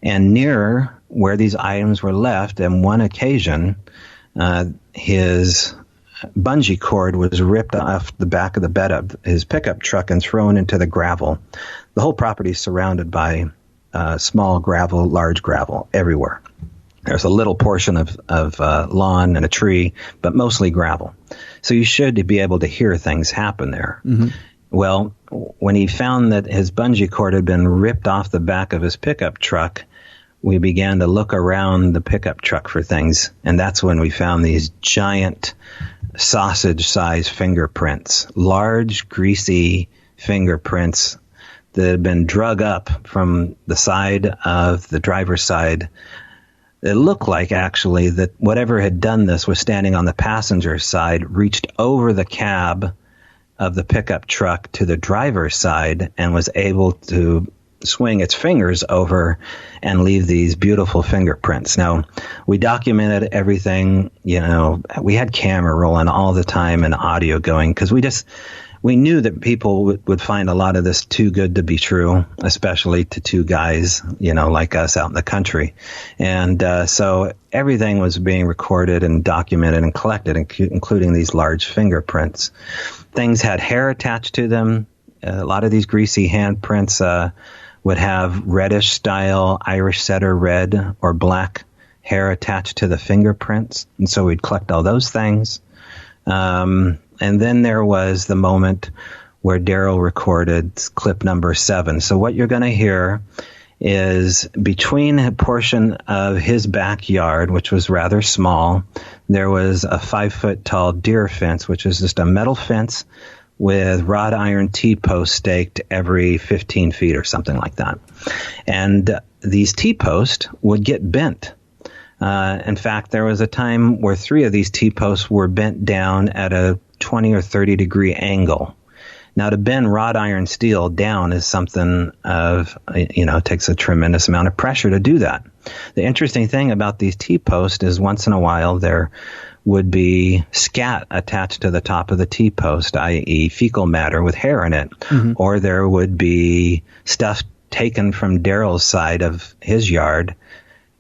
And near where these items were left, on one occasion, his bungee cord was ripped off the back of the bed of his pickup truck and thrown into the gravel. The whole property is surrounded by small gravel, large gravel everywhere. There's a little portion of lawn and a tree, but mostly gravel. So you should be able to hear things happen there. Mm-hmm. Well, when he found that his bungee cord had been ripped off the back of his pickup truck, we began to look around the pickup truck for things, and that's when we found these giant sausage-sized fingerprints, large, greasy fingerprints that had been drug up from the side of the driver's side. It looked like, actually, that whatever had done this was standing on the passenger side, reached over the cab of the pickup truck to the driver's side and was able to swing its fingers over and leave these beautiful fingerprints. Now, we documented everything, we had camera rolling all the time and audio going because we knew that people would find a lot of this too good to be true, especially to two guys, like us out in the country. And so everything was being recorded and documented and collected, including these large fingerprints. Things had hair attached to them. A lot of these greasy handprints would have reddish style Irish setter red or black hair attached to the fingerprints. And so we'd collect all those things. And then there was the moment where Daryl recorded clip number 7. So what you're going to hear is between a portion of his backyard, which was rather small, there was a 5-foot-tall deer fence, which is just a metal fence with wrought iron T-posts staked every 15 feet or something like that. And these T-posts would get bent. In fact, there was a time where 3 of these T-posts were bent down at a 20 or 30 degree angle. Now, to bend wrought iron steel down is something of, it takes a tremendous amount of pressure to do that. The interesting thing about these T-posts is once in a while there would be scat attached to the top of the T-post, i.e. fecal matter with hair in it, mm-hmm. or there would be stuff taken from Daryl's side of his yard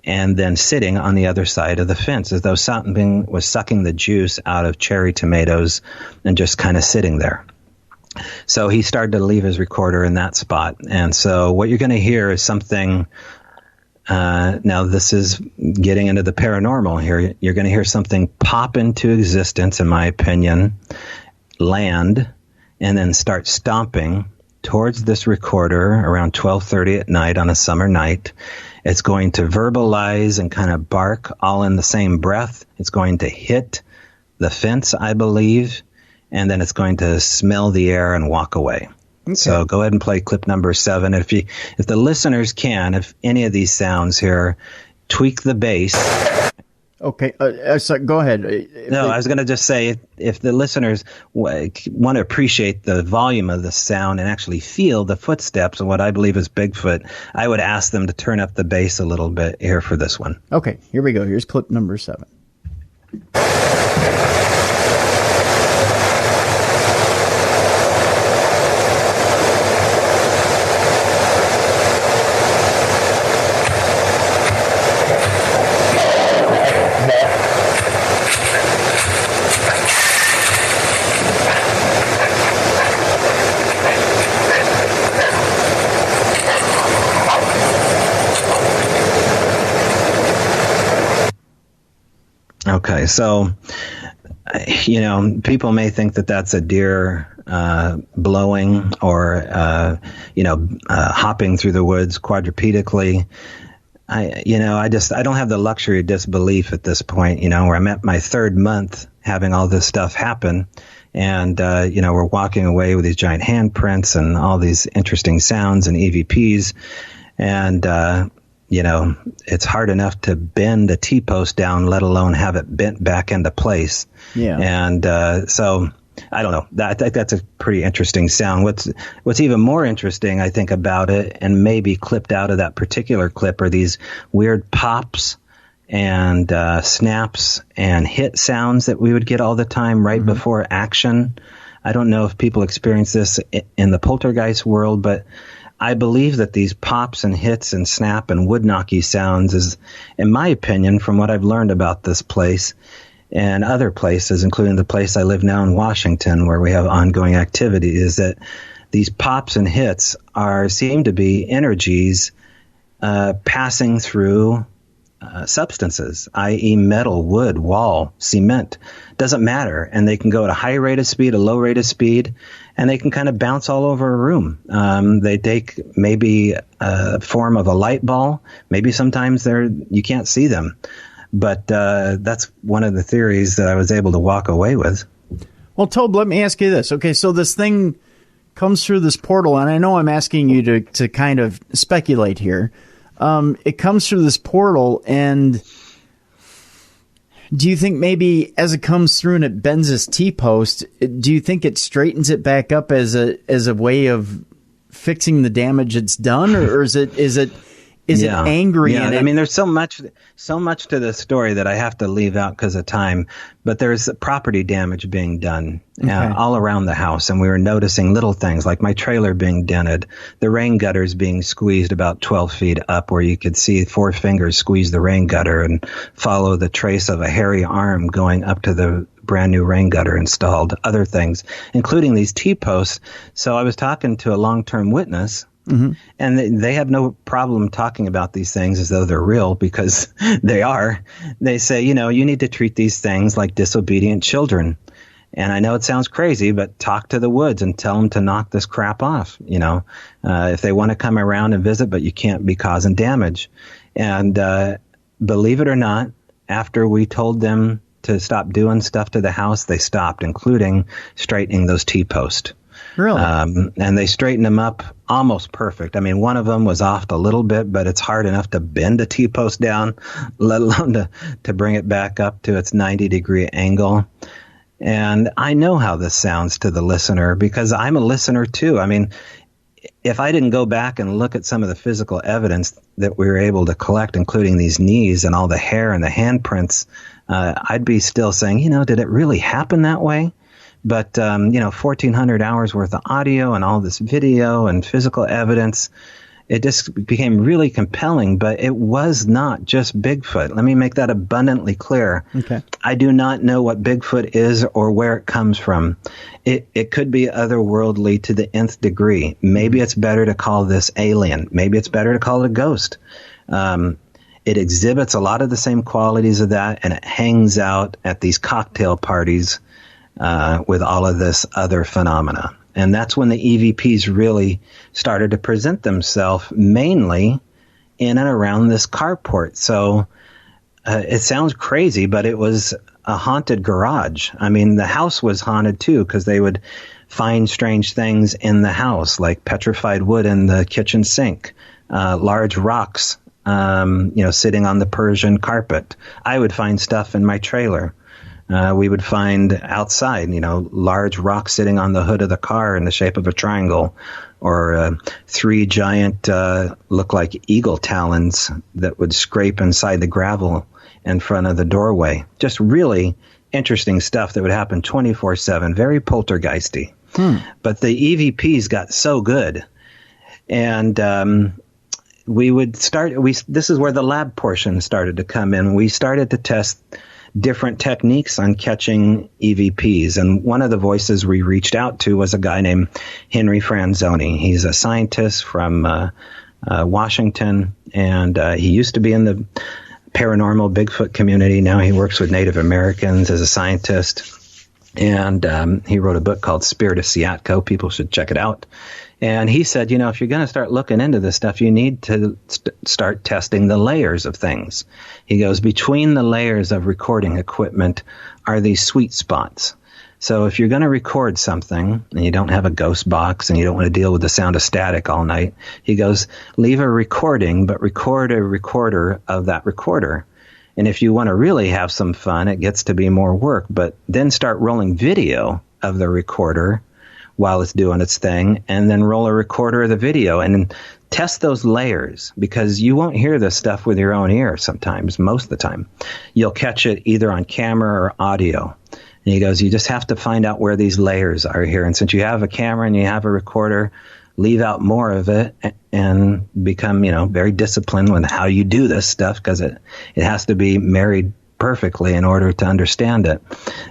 and then sitting on the other side of the fence as though something was sucking the juice out of cherry tomatoes and just kind of sitting there. So he started to leave his recorder in that spot. And so what you're going to hear is something, now this is getting into the paranormal here. You're going to hear something pop into existence, in my opinion, land, and then start stomping towards this recorder around 12:30 at night on a summer night. It's going to verbalize and kind of bark all in the same breath. It's going to hit the fence, I believe, and then it's going to smell the air and walk away. Okay. So go ahead and play clip number 7. If the listeners can, if any of these sounds here, tweak the bass. Okay, so go ahead. I was going to just say, if the listeners want to appreciate the volume of the sound and actually feel the footsteps of what I believe is Bigfoot, I would ask them to turn up the bass a little bit here for this one. Okay, here we go. Here's clip number 7. Okay, so, people may think that that's a deer blowing or, hopping through the woods quadrupedically. I don't have the luxury of disbelief at this point, where I'm at my third month having all this stuff happen. And, we're walking away with these giant handprints and all these interesting sounds and EVPs. And, it's hard enough to bend a T-post down, let alone have it bent back into place. Yeah. And so I don't know. I think that's a pretty interesting sound. What's even more interesting, I think, about it, and maybe clipped out of that particular clip, are these weird pops and snaps and hit sounds that we would get all the time right before action. I don't know if people experience this in the poltergeist world, but I believe that these pops and hits and snap and wood knocky sounds is, in my opinion, from what I've learned about this place and other places, including the place I live now in Washington, where we have ongoing activity, is that these pops and hits seem to be energies passing through substances, i.e. metal, wood, wall, cement. Doesn't matter. And they can go at a high rate of speed, a low rate of speed, and they can kind of bounce all over a room. They take maybe a form of a light ball. Maybe sometimes you can't see them. But that's one of the theories that I was able to walk away with. Well, Tobe, let me ask you this. Okay, so this thing comes through this portal, and I know I'm asking you to kind of speculate here. It comes through this portal, and do you think maybe as it comes through and it bends this T-post, do you think it straightens it back up as a way of fixing the damage it's done, or is it angry? Yeah, and I mean, there's so much to the story that I have to leave out because of time. But there's property damage being done all around the house, and we were noticing little things like my trailer being dented, the rain gutters being squeezed about 12 feet up, where you could see 4 fingers squeeze the rain gutter and follow the trace of a hairy arm going up to the brand new rain gutter installed. Other things, including these T-posts. So I was talking to a long-term witness. Mm-hmm. And they have no problem talking about these things as though they're real, because they are. They say, you need to treat these things like disobedient children. And I know it sounds crazy, but talk to the woods and tell them to knock this crap off. If they want to come around and visit, but you can't be causing damage. And believe it or not, after we told them to stop doing stuff to the house, they stopped, including straightening those T-posts. Really? And they straightened them up almost perfect. I mean, one of them was off a little bit, but it's hard enough to bend a T-post down, let alone to bring it back up to its 90-degree angle. And I know how this sounds to the listener, because I'm a listener too. I mean, if I didn't go back and look at some of the physical evidence that we were able to collect, including these knees and all the hair and the handprints, I'd be still saying, did it really happen that way? But, 1,400 hours worth of audio and all this video and physical evidence, it just became really compelling. But it was not just Bigfoot. Let me make that abundantly clear. Okay. I do not know what Bigfoot is or where it comes from. It could be otherworldly to the nth degree. Maybe it's better to call this alien. Maybe it's better to call it a ghost. It exhibits a lot of the same qualities of that, and it hangs out at these cocktail parties with all of this other phenomena. And that's when the EVPs really started to present themselves, mainly in and around this carport. So it sounds crazy, but it was a haunted garage. I mean, the house was haunted too, because they would find strange things in the house, like petrified wood in the kitchen sink, large rocks, sitting on the Persian carpet. I would find stuff in my trailer. We would find outside, large rocks sitting on the hood of the car in the shape of a triangle, or 3 giant, look like eagle talons that would scrape inside the gravel in front of the doorway. Just really interesting stuff that would happen 24/7, very poltergeisty. But the EVPs got so good. And we would start, this is where the lab portion started to come in. We started to test different techniques on catching EVPs. And one of the voices we reached out to was a guy named Henry Franzoni. He's a scientist from Washington, and he used to be in the paranormal Bigfoot community. Now he works with Native Americans as a scientist. And he wrote a book called Spirit of Seattle. People should check it out. And he said, if you're going to start looking into this stuff, you need to start testing the layers of things. He goes, between the layers of recording equipment are these sweet spots. So if you're going to record something and you don't have a ghost box and you don't want to deal with the sound of static all night, he goes, leave a recording, but record a recorder of that recorder. And if you want to really have some fun, it gets to be more work, but then start rolling video of the recorder while it's doing its thing, and then roll a recorder of the video and test those layers, because you won't hear this stuff with your own ear sometimes, most of the time. You'll catch it either on camera or audio. And he goes, you just have to find out where these layers are here. And since you have a camera and you have a recorder, leave out more of it and become, very disciplined with how you do this stuff, because it has to be married perfectly in order to understand it.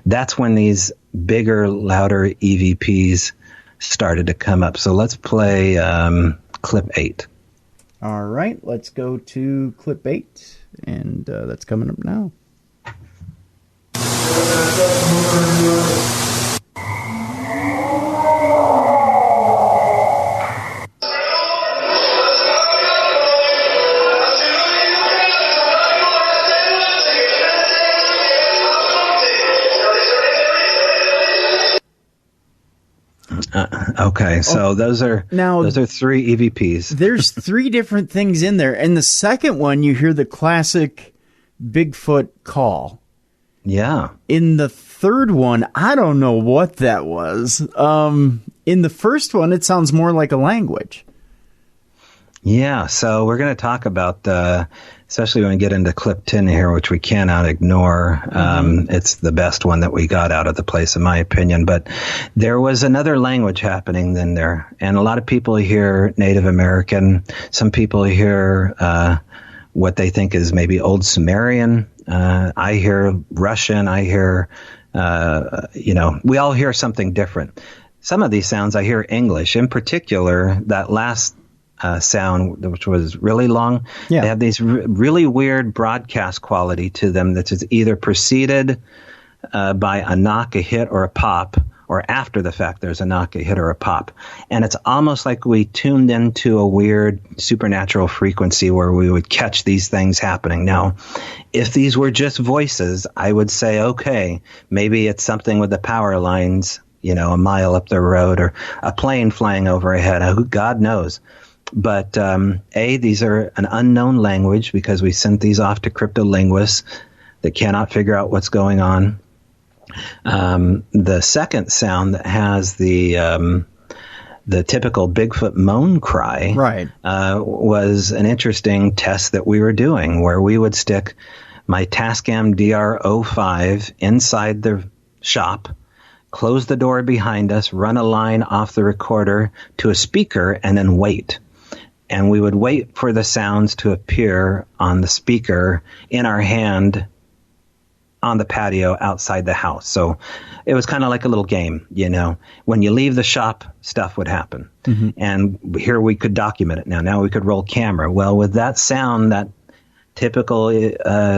That's when these bigger, louder EVPs started to come up. So let's play clip 8. All right, let's go to clip 8, and that's coming up now. Okay, so those are 3 EVPs. There's 3 different things in there. And the second one, you hear the classic Bigfoot call. Yeah. In the third one, I don't know what that was. In the first one, it sounds more like a language. Yeah, so we're going to talk about, especially when we get into clip 10 here, which we cannot ignore. It's the best one that we got out of the place, in my opinion. But there was another language happening then there. And a lot of people hear Native American. Some people hear what they think is maybe Old Sumerian. I hear Russian. I hear, we all hear something different. Some of these sounds I hear English. In particular, that last sound, which was really long. Yeah. They have these really weird broadcast quality to them that is either preceded by a knock, a hit, or a pop, or after the fact there's a knock, a hit, or a pop. And it's almost like we tuned into a weird supernatural frequency where we would catch these things happening. Now, if these were just voices, I would say, okay, maybe it's something with the power lines, a mile up the road, or a plane flying overhead. God knows. But, these are an unknown language because we sent these off to cryptolinguists that cannot figure out what's going on. The second sound that has the typical Bigfoot moan cry, right, was an interesting test that we were doing, where we would stick my Tascam DR05 inside the shop, close the door behind us, run a line off the recorder to a speaker, and then wait. And we would wait for the sounds to appear on the speaker in our hand on the patio outside the house. So it was kind of like a little game, When you leave the shop, stuff would happen. Mm-hmm. And here we could document it now. Now we could roll camera. Well, with that sound, that typical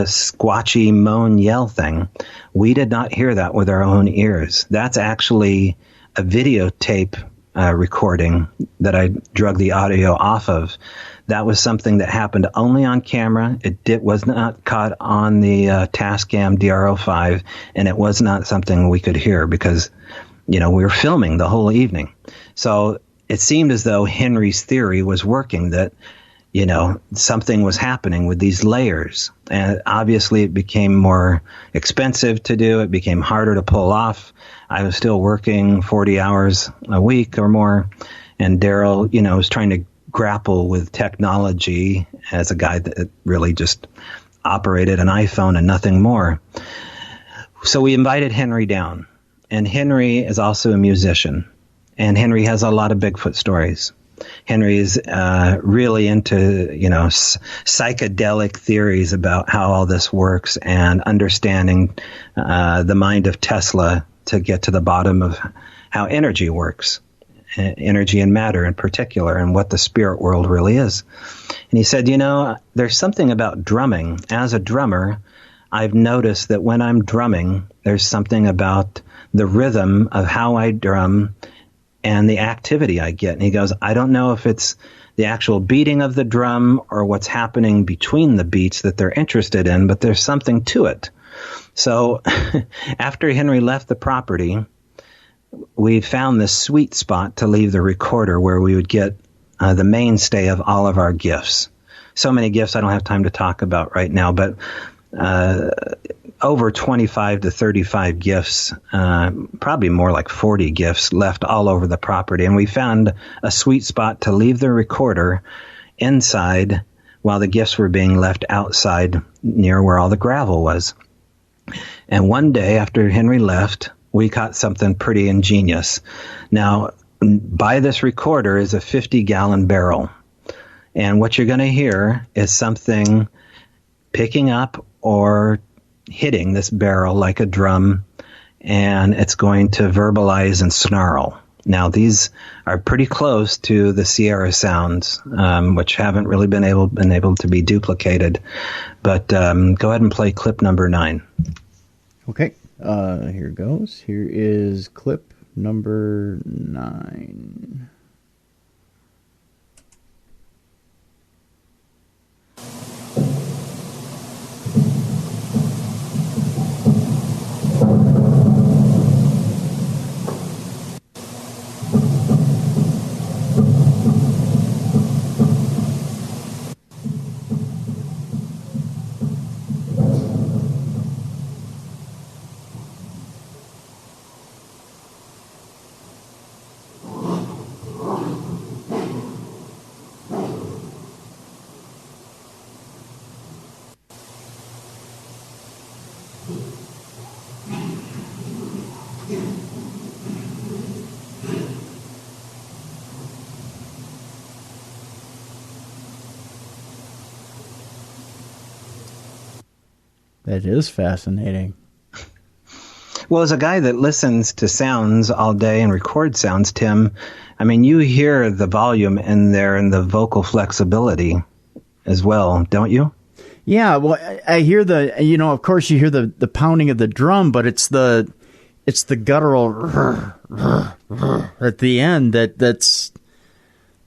squatchy moan yell thing, we did not hear that with our own ears. That's actually a videotape recording that I drug the audio off of. That was something that happened only on camera. It was not caught on the Tascam DR05, and it was not something we could hear because, we were filming the whole evening. So it seemed as though Henry's theory was working, that, something was happening with these layers. And obviously it became more expensive to do. It became harder to pull off. I was still working 40 hours a week or more. And Daryl, was trying to grapple with technology as a guy that really just operated an iPhone and nothing more. So we invited Henry down. And Henry is also a musician. And Henry has a lot of Bigfoot stories. Henry is really into, psychedelic theories about how all this works and understanding the mind of Tesla to get to the bottom of how energy works, energy and matter in particular, and what the spirit world really is. And he said, you know, there's something about drumming. As a drummer, I've noticed that when I'm drumming, there's something about the rhythm of how I drum and the activity I get. And he goes, I don't know if it's the actual beating of the drum or what's happening between the beats that they're interested in, but there's something to it. So after Henry left the property, we found this sweet spot to leave the recorder where we would get the mainstay of all of our gifts. So many gifts I don't have time to talk about right now, but over 25 to 35 gifts, probably more like 40 gifts left all over the property. And we found a sweet spot to leave the recorder inside while the gifts were being left outside near where all the gravel was. And one day after Henry left, we caught something pretty ingenious. Now, by this recorder is a 50-gallon barrel. And what you're going to hear is something picking up or hitting this barrel like a drum, and it's going to verbalize and snarl. Now, these are pretty close to the Sierra sounds, which haven't really been able to be duplicated. But go ahead and play clip number 9. Okay, here goes. Here is clip number 9. That is fascinating. Well, as a guy that listens to sounds all day and records sounds, Tim, I mean, you hear the volume in there and the vocal flexibility as well, don't you? Yeah, well, I hear of course you hear the pounding of the drum, but it's the guttural at the end that's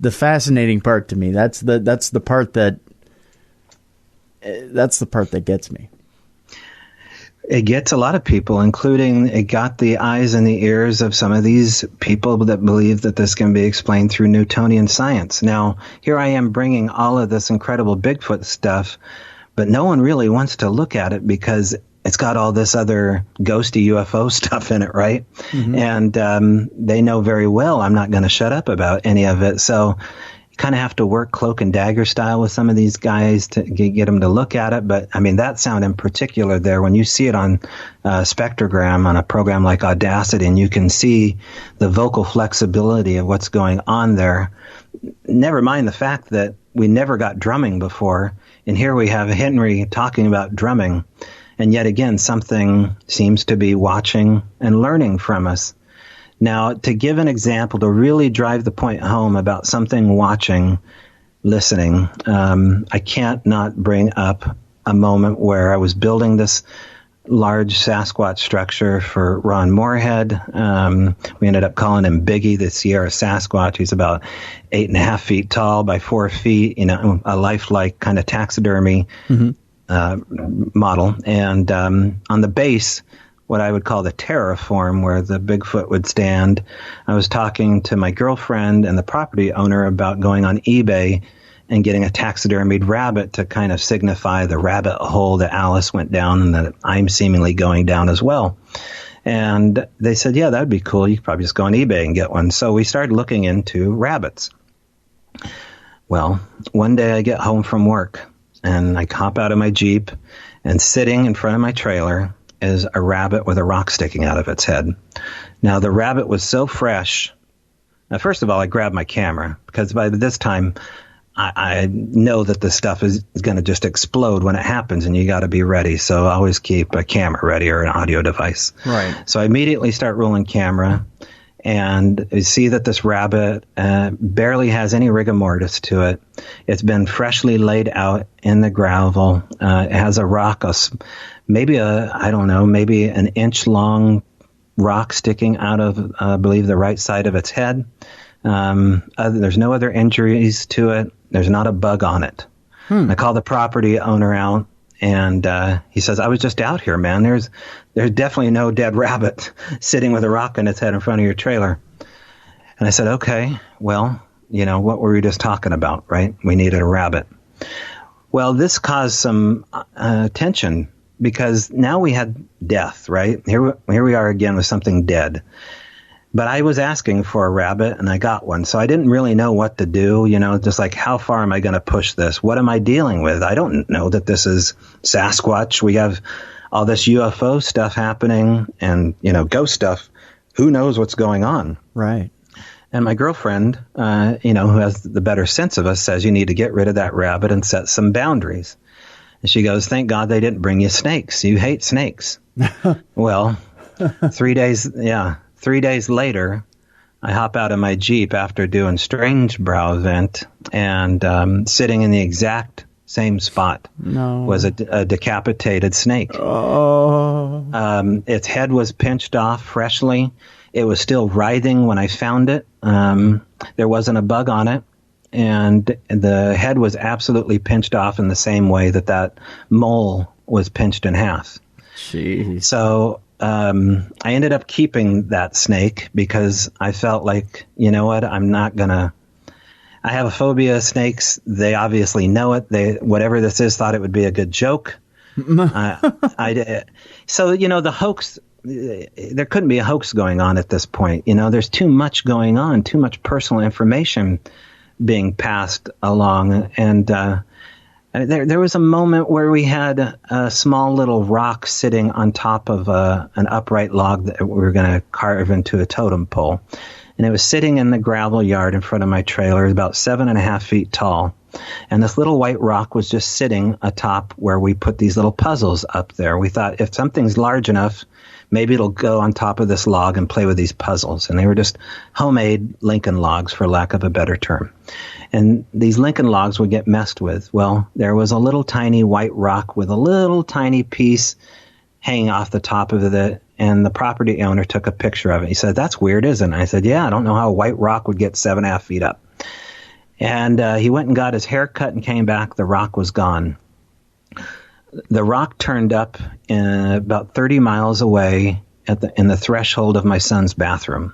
the fascinating part to me. That's the part that gets me. It gets a lot of people, including it got the eyes and the ears of some of these people that believe that this can be explained through Newtonian science. Now, here I am bringing all of this incredible Bigfoot stuff, but no one really wants to look at it because it's got all this other ghosty UFO stuff in it, right? Mm-hmm. And they know very well I'm not going to shut up about any of it. So you kind of have to work cloak and dagger style with some of these guys to get them to look at it. But, I mean, that sound in particular there, when you see it on spectrogram on a program like Audacity, and you can see the vocal flexibility of what's going on there, never mind the fact that we never got drumming before. And here we have Henry talking about drumming. And yet again, something seems to be watching and learning from us. Now, to give an example, to really drive the point home about something watching, listening, I can't not bring up a moment where I was building this large Sasquatch structure for Ron Moorhead. We ended up calling him Biggie, the Sierra Sasquatch. He's about 8.5 feet tall by 4 feet, a lifelike kind of taxidermy model. And on the base, what I would call the terraform, where the Bigfoot would stand, I was talking to my girlfriend and the property owner about going on eBay and getting a taxidermied rabbit to kind of signify the rabbit hole that Alice went down and that I'm seemingly going down as well. And they said, yeah, that would be cool. You could probably just go on eBay and get one. So we started looking into rabbits. Well, one day I get home from work and I hop out of my Jeep, and sitting in front of my trailer is a rabbit with a rock sticking out of its head. Now, the rabbit was so fresh. Now, first of all, I grabbed my camera because by this time I know that this stuff is going to just explode when it happens, and you got to be ready. So always keep a camera ready or an audio device. Right. So I immediately start rolling camera, And you see that this rabbit barely has any rigor mortis to it. It's been freshly laid out in the gravel. It has a rock, maybe an inch long rock sticking out of, I believe, the right side of its head. There's no other injuries to it. There's not a bug on it. I called the property owner out, and he says, I was just out here, man. There's definitely no dead rabbit sitting with a rock in its head in front of your trailer. And I said, okay, well, what were we just talking about, right? We needed a rabbit. Well, this caused some tension, because now we had death, right? Here we are again with something dead. But I was asking for a rabbit, and I got one. So I didn't really know what to do, just like, how far am I going to push this? What am I dealing with? I don't know that this is Sasquatch. We have all this UFO stuff happening and, ghost stuff. Who knows what's going on? Right. And my girlfriend, who has the better sense of us, says you need to get rid of that rabbit and set some boundaries. And she goes, thank God they didn't bring you snakes. You hate snakes. Well, 3 days later, I hop out of my Jeep after doing Strange Brow event, and sitting in the exact same spot was a decapitated snake. Oh. Its head was pinched off freshly. It was still writhing when I found it. There wasn't a bug on it. And the head was absolutely pinched off in the same way that mole was pinched in half. Jeez. So I ended up keeping that snake because I felt like, I'm not going to. I have a phobia of snakes. They obviously know it. Whatever this is, thought it would be a good joke. I did. So, the hoax, there couldn't be a hoax going on at this point. There's too much going on, too much personal information being passed along. And there was a moment where we had a small little rock sitting on top of an upright log that we were going to carve into a totem pole. And it was sitting in the gravel yard in front of my trailer, about 7.5 feet tall. And this little white rock was just sitting atop where we put these little puzzles up there. We thought, if something's large enough, maybe it'll go on top of this log and play with these puzzles. And they were just homemade Lincoln logs, for lack of a better term. And these Lincoln logs would get messed with. Well, there was a little tiny white rock with a little tiny piece hanging off the top of it. And the property owner took a picture of it. He said, that's weird, isn't it? I said, yeah, I don't know how a white rock would get 7.5 feet up. And he went and got his hair cut and came back. The rock was gone. The rock turned up about 30 miles away in the threshold of my son's bathroom.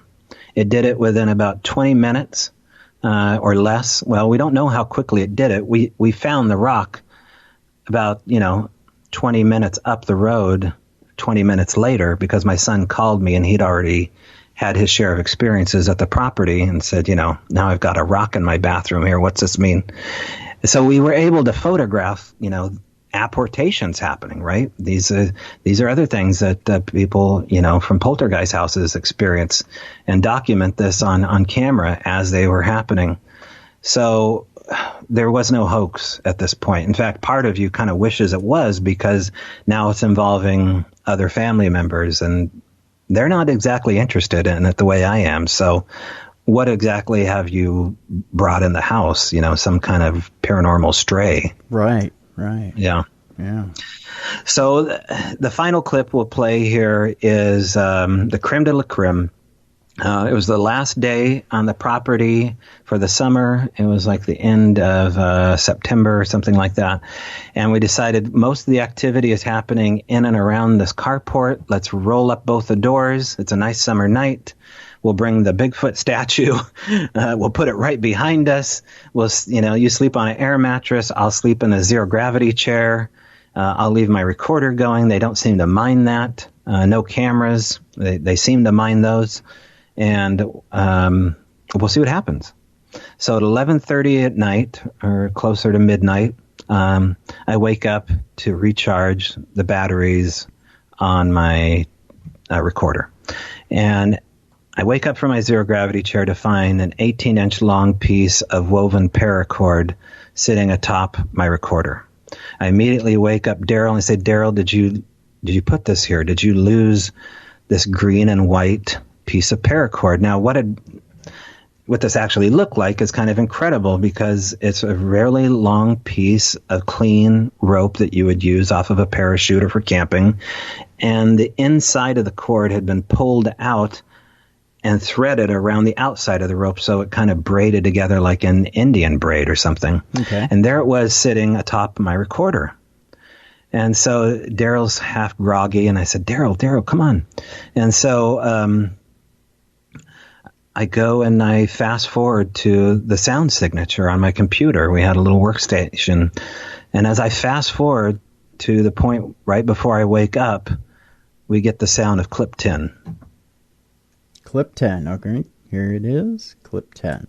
It did it within about 20 minutes or less. Well, we don't know how quickly it did it. We found the rock about 20 minutes up the road, 20 minutes later, because my son called me and he'd already had his share of experiences at the property and said, now I've got a rock in my bathroom here. What's this mean? So we were able to photograph, apportations happening, right? These are other things that people, from poltergeist houses experience and document this on camera as they were happening. So there was no hoax at this point. In fact, part of you kind of wishes it was, because now it's involving other family members and they're not exactly interested in it the way I am. So what exactly have you brought in the house? Some kind of paranormal stray. Right. Yeah. Yeah. So the final clip we'll play here is the creme de la creme. It was the last day on the property for the summer. It was like the end of September or something like that. And we decided most of the activity is happening in and around this carport. Let's roll up both the doors. It's a nice summer night. We'll bring the Bigfoot statue. We'll put it right behind us. You sleep on an air mattress. I'll sleep in a zero gravity chair. I'll leave my recorder going. They don't seem to mind that. No cameras. They seem to mind those. And we'll see what happens. So at 11:30 at night, or closer to midnight, I wake up to recharge the batteries on my recorder. And I wake up from my zero-gravity chair to find an 18-inch long piece of woven paracord sitting atop my recorder. I immediately wake up Daryl and I say, Daryl, did you put this here? Did you lose this green and white piece of paracord. Now, what this actually looked like is kind of incredible, because it's a really long piece of clean rope that you would use off of a parachute or for camping. And the inside of the cord had been pulled out and threaded around the outside of the rope, so it kind of braided together like an Indian braid or something. Okay. And there it was sitting atop my recorder. And so Daryl's half groggy, and I said, Daryl, come on. And so I go and I fast forward to the sound signature on my computer. We had a little workstation. And as I fast forward to the point right before I wake up, we get the sound of clip 10. Clip 10. Okay, here it is. Clip 10.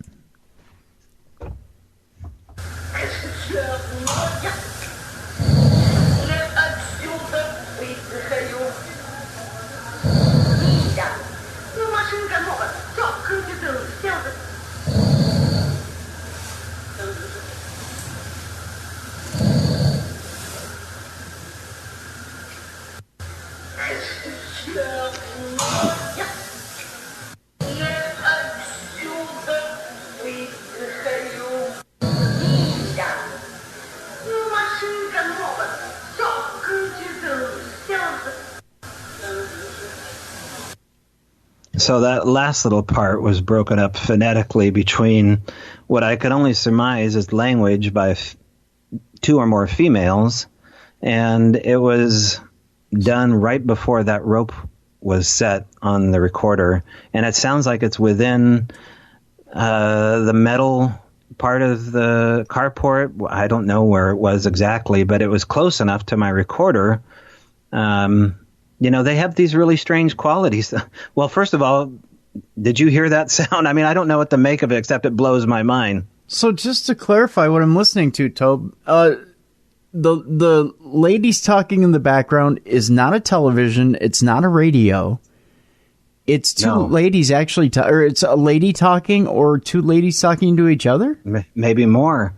So that last little part was broken up phonetically between what I could only surmise is language by two or more females, and it was done right before that rope was set on the recorder, and it sounds like it's within the metal part of the carport. I don't know where it was exactly, but it was close enough to my recorder. They have these really strange qualities. Well, first of all, did you hear that sound? I mean, I don't know what to make of it, except it blows my mind. So just to clarify what I'm listening to, Tobe, the ladies talking in the background is not a television. It's not a radio. It's two ladies actually, or it's a lady talking or two ladies talking to each other? Maybe more.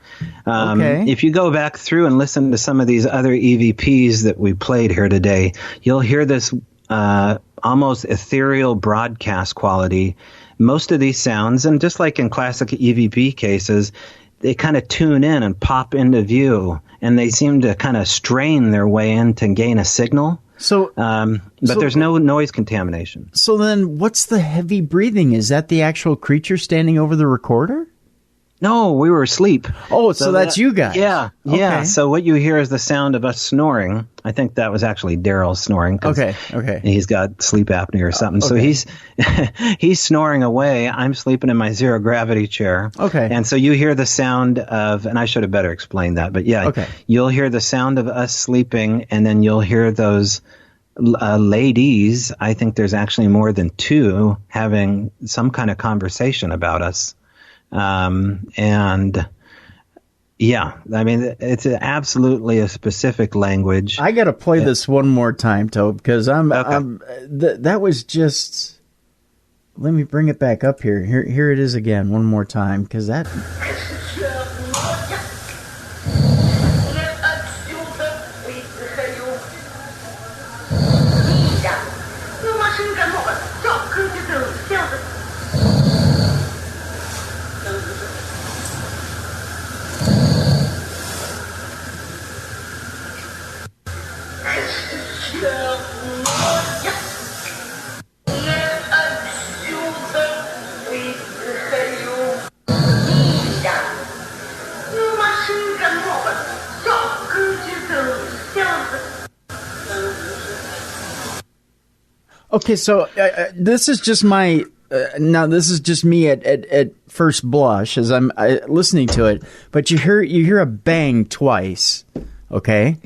Okay. If you go back through and listen to some of these other EVPs that we played here today, you'll hear this almost ethereal broadcast quality. Most of these sounds, and just like in classic EVP cases, they kind of tune in and pop into view, and they seem to kind of strain their way in to gain a signal. But there's no noise contamination. So then what's the heavy breathing? Is that the actual creature standing over the recorder? No, we were asleep. Oh, so that's you guys. Yeah, okay. Yeah. So what you hear is the sound of us snoring. I think that was actually Daryl snoring. Okay. He's got sleep apnea or something. Okay. So he's snoring away. I'm sleeping in my zero gravity chair. Okay. And so you hear the sound of, and I should have better explained that, but yeah, you'll hear the sound of us sleeping, and then you'll hear those ladies. I think there's actually more than two having some kind of conversation about us. And yeah, I mean, it's absolutely a specific language. I got to play this one more time, Tobe, because that was just, let me bring it back up here. Here it is again, one more time, because that. Okay, so this is just my this is just me at first blush as I'm listening to it. But you hear a bang twice, okay?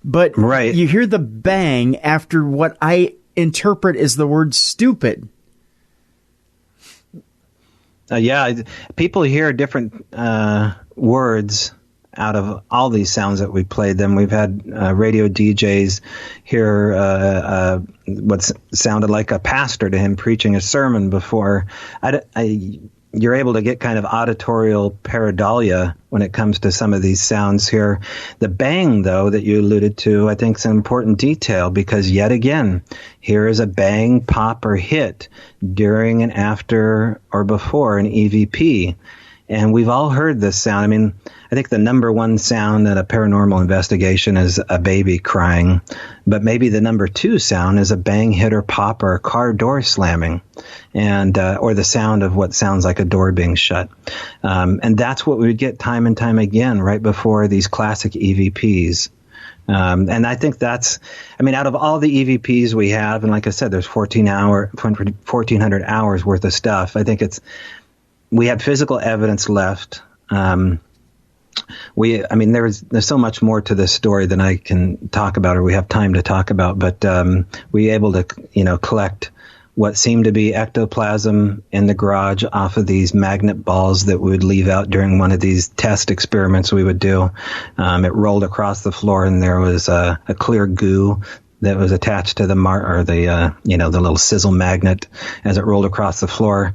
But you hear the bang after what I interpret as the word stupid. Yeah, people hear different words out of all these sounds that we played them. We've had radio DJs hear what sounded like a pastor to him preaching a sermon before. you're able to get kind of auditorial pareidolia when it comes to some of these sounds here. The bang, though, that you alluded to, I think is an important detail, because yet again, here is a bang, pop, or hit during and after or before an EVP. And we've all heard this sound. I mean, I think the number one sound in a paranormal investigation is a baby crying, but maybe the number two sound is a bang, hit, or pop, or a car door slamming, and or the sound of what sounds like a door being shut. And that's what we would get time and time again right before these classic EVPs. And I think that's, I mean, out of all the EVPs we have, and like I said, there's 1,400 hours worth of stuff. I think we have physical evidence left. There's so much more to this story than I can talk about or we have time to talk about, but we were able to, collect what seemed to be ectoplasm in the garage off of these magnet balls that we would leave out during one of these test experiments we would do. It rolled across the floor, and there was a clear goo that was attached to the the little sizzle magnet as it rolled across the floor.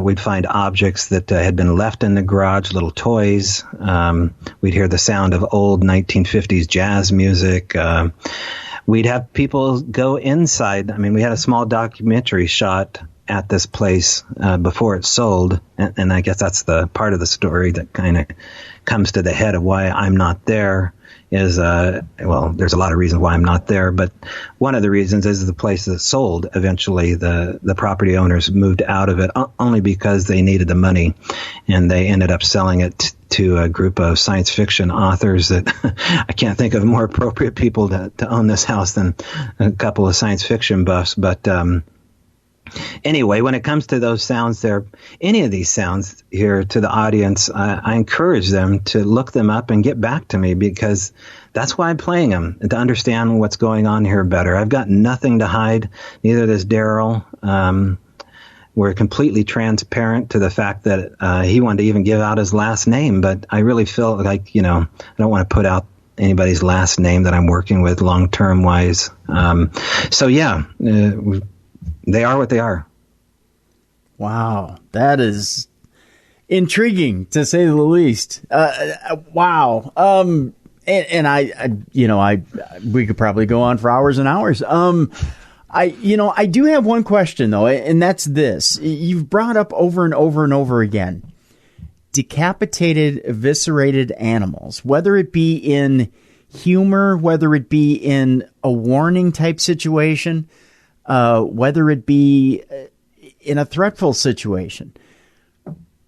We'd find objects that had been left in the garage, little toys. We'd hear the sound of old 1950s jazz music. We'd have people go inside. I mean, we had a small documentary shot at this place before it sold, and I guess that's the part of the story that kind of comes to the head of why I'm not there. There's a lot of reasons why I'm not there, but one of the reasons is the place that sold. Eventually, the property owners moved out of it only because they needed the money, and they ended up selling it to a group of science fiction authors that I can't think of more appropriate people to own this house than a couple of science fiction buffs. But anyway, when it comes to those sounds there, any of these sounds here to the audience, I encourage them to look them up and get back to me, because that's why I'm playing them, to understand what's going on here better. I've got nothing to hide. Neither does Daryl. We're completely transparent to the fact that he wanted to even give out his last name, but I really feel like, I don't want to put out anybody's last name that I'm working with long-term wise. They are what they are. Wow. That is intriguing, to say the least. Wow. We could probably go on for hours and hours. I do have one question, though, and that's this. You've brought up over and over and over again, decapitated, eviscerated animals, whether it be in humor, whether it be in a warning type situation, whether it be in a threatful situation.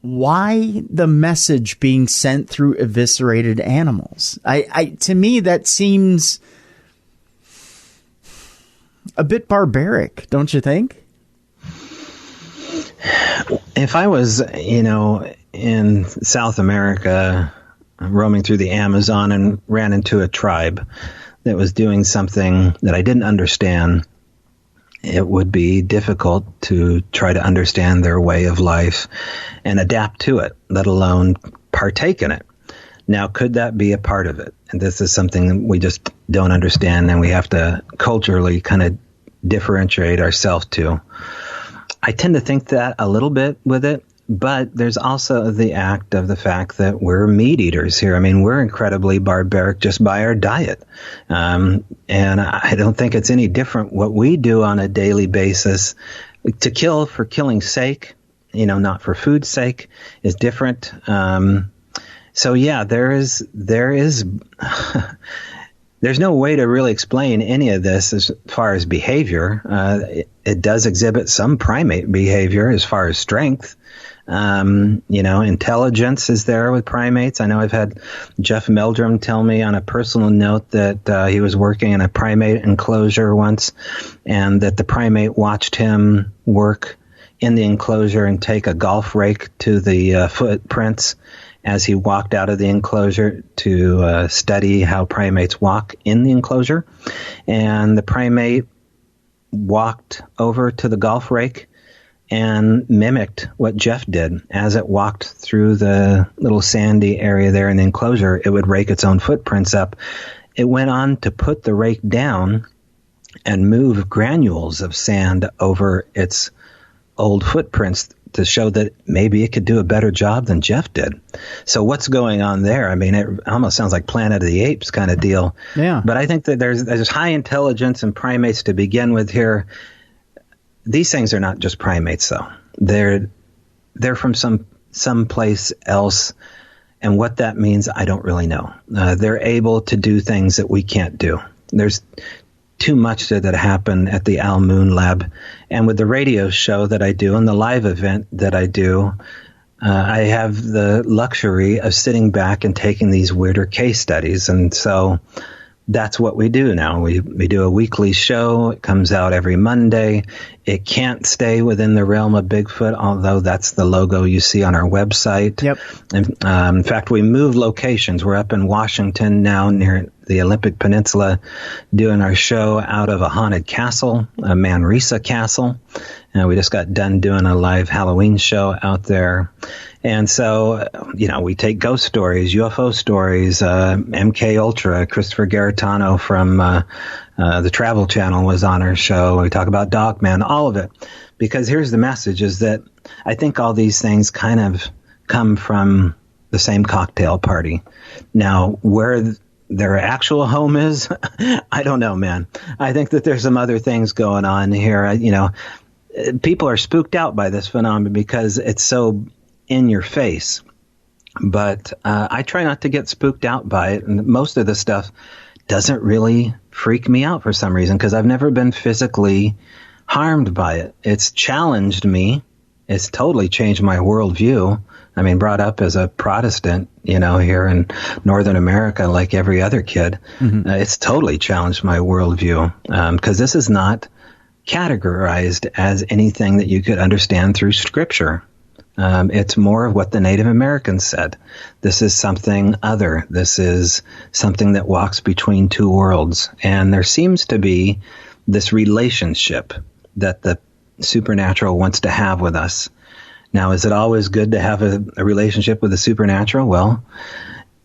Why the message being sent through eviscerated animals? To me, that seems a bit barbaric, don't you think? If I was, in South America, roaming through the Amazon and ran into a tribe that was doing something that I didn't understand, it would be difficult to try to understand their way of life and adapt to it, let alone partake in it. Now, could that be a part of it? And this is something that we just don't understand, and we have to culturally kind of differentiate ourselves to. I tend to think that a little bit with it, but there's also the act of the fact that we're meat eaters here. I mean, we're incredibly barbaric just by our diet. And I don't think it's any different what we do on a daily basis. To kill for killing's sake, not for food's sake, is different. So yeah, there is there's no way to really explain any of this as far as behavior. It does exhibit some primate behavior as far as strength. Intelligence is there with primates. I know I've had Jeff Meldrum tell me on a personal note that he was working in a primate enclosure once, and that the primate watched him work in the enclosure and take a golf rake to the footprints as he walked out of the enclosure to study how primates walk in the enclosure. And the primate walked over to the golf rake and mimicked what Jeff did. As it walked through the little sandy area there in the enclosure, it would rake its own footprints up. It went on to put the rake down and move granules of sand over its old footprints to show that maybe it could do a better job than Jeff did. So what's going on there? I mean, it almost sounds like Planet of the Apes kind of deal. Yeah. But I think that there's high intelligence in primates to begin with here. These things are not just primates, though. They're from some place else, and what that means, I don't really know. They're able to do things that we can't do. There's too much that happened at the Al Moon Lab, and with the radio show that I do and the live event that I do, I have the luxury of sitting back and taking these weirder case studies, and so that's what we do now. We do a weekly show. It comes out every Monday. It can't stay within the realm of Bigfoot, although that's the logo you see on our website. Yep. And, in fact, we moved locations. We're up in Washington now near the Olympic Peninsula doing our show out of a haunted castle, a Manresa Castle. And we just got done doing a live Halloween show out there. And so, we take ghost stories, UFO stories, MK Ultra, Christopher Garetano from the Travel Channel was on our show. We talk about Dogman, all of it. Because here's the message, is that I think all these things kind of come from the same cocktail party. Now, where their actual home is, I don't know, man. I think that there's some other things going on here. People are spooked out by this phenomenon because it's so in your face. But I try not to get spooked out by it. And most of the stuff doesn't really freak me out for some reason because I've never been physically harmed by it. It's challenged me. It's totally changed my worldview. I mean, brought up as a Protestant, here in Northern America, like every other kid, it's totally challenged my worldview because this is not categorized as anything that you could understand through Scripture. It's more of what the Native Americans said. This is something other. This is something that walks between two worlds. And there seems to be this relationship that the supernatural wants to have with us. Now, is it always good to have a relationship with the supernatural? Well,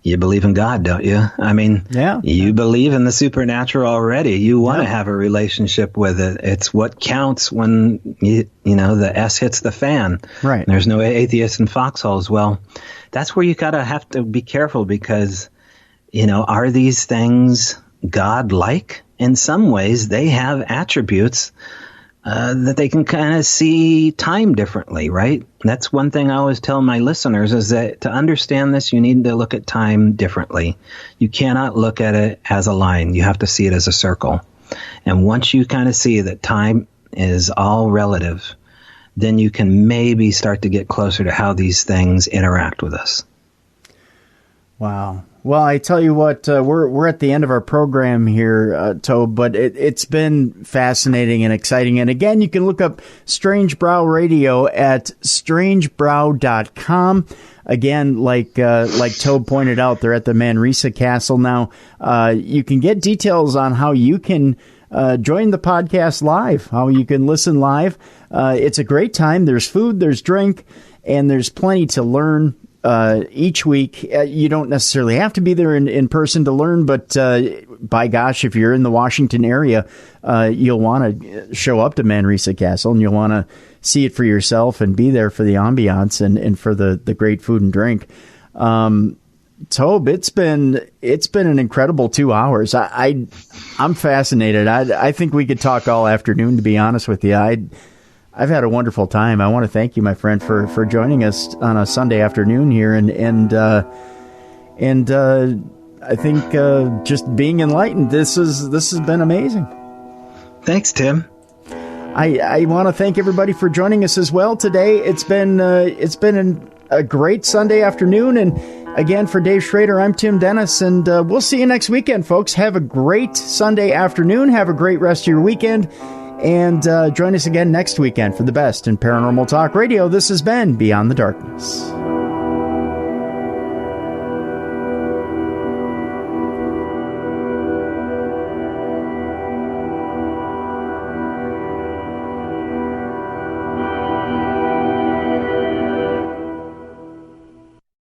you believe in God, don't you? I mean, yeah. You believe in the supernatural already. You want to have a relationship with it. It's what counts when, the S hits the fan. Right. There's no atheists in foxholes. Well, that's where you have to be careful because, are these things God-like? In some ways, they have attributes that they can kind of see time differently, right? That's one thing I always tell my listeners is that to understand this, you need to look at time differently. You cannot look at it as a line. You have to see it as a circle. And once you kind of see that time is all relative, then you can maybe start to get closer to how these things interact with us. Wow. Well, I tell you what, we're at the end of our program here, Tobe, but it's been fascinating and exciting. And again, you can look up Strange Brow Radio at strangebrow.com. Again, like Tobe pointed out, they're at the Manresa Castle now. You can get details on how you can join the podcast live, how you can listen live. It's a great time. There's food, there's drink, and there's plenty to learn. Each week, you don't necessarily have to be there in person to learn, but by gosh, if you're in the Washington area, you'll want to show up to Manresa Castle and you'll want to see it for yourself and be there for the ambiance and for the great food and drink. Tobe, it's been an incredible 2 hours. I'm fascinated. I think we could talk all afternoon, to be honest with you. I've had a wonderful time. I want to thank you, my friend, for joining us on a Sunday afternoon here, and I think just being enlightened. This has been amazing. Thanks, Tim. I want to thank everybody for joining us as well today. It's been a great Sunday afternoon, and again for Dave Schrader, I'm Tim Dennis, and we'll see you next weekend, folks. Have a great Sunday afternoon. Have a great rest of your weekend. And join us again next weekend for the best in paranormal talk radio. This has been Beyond the Darkness.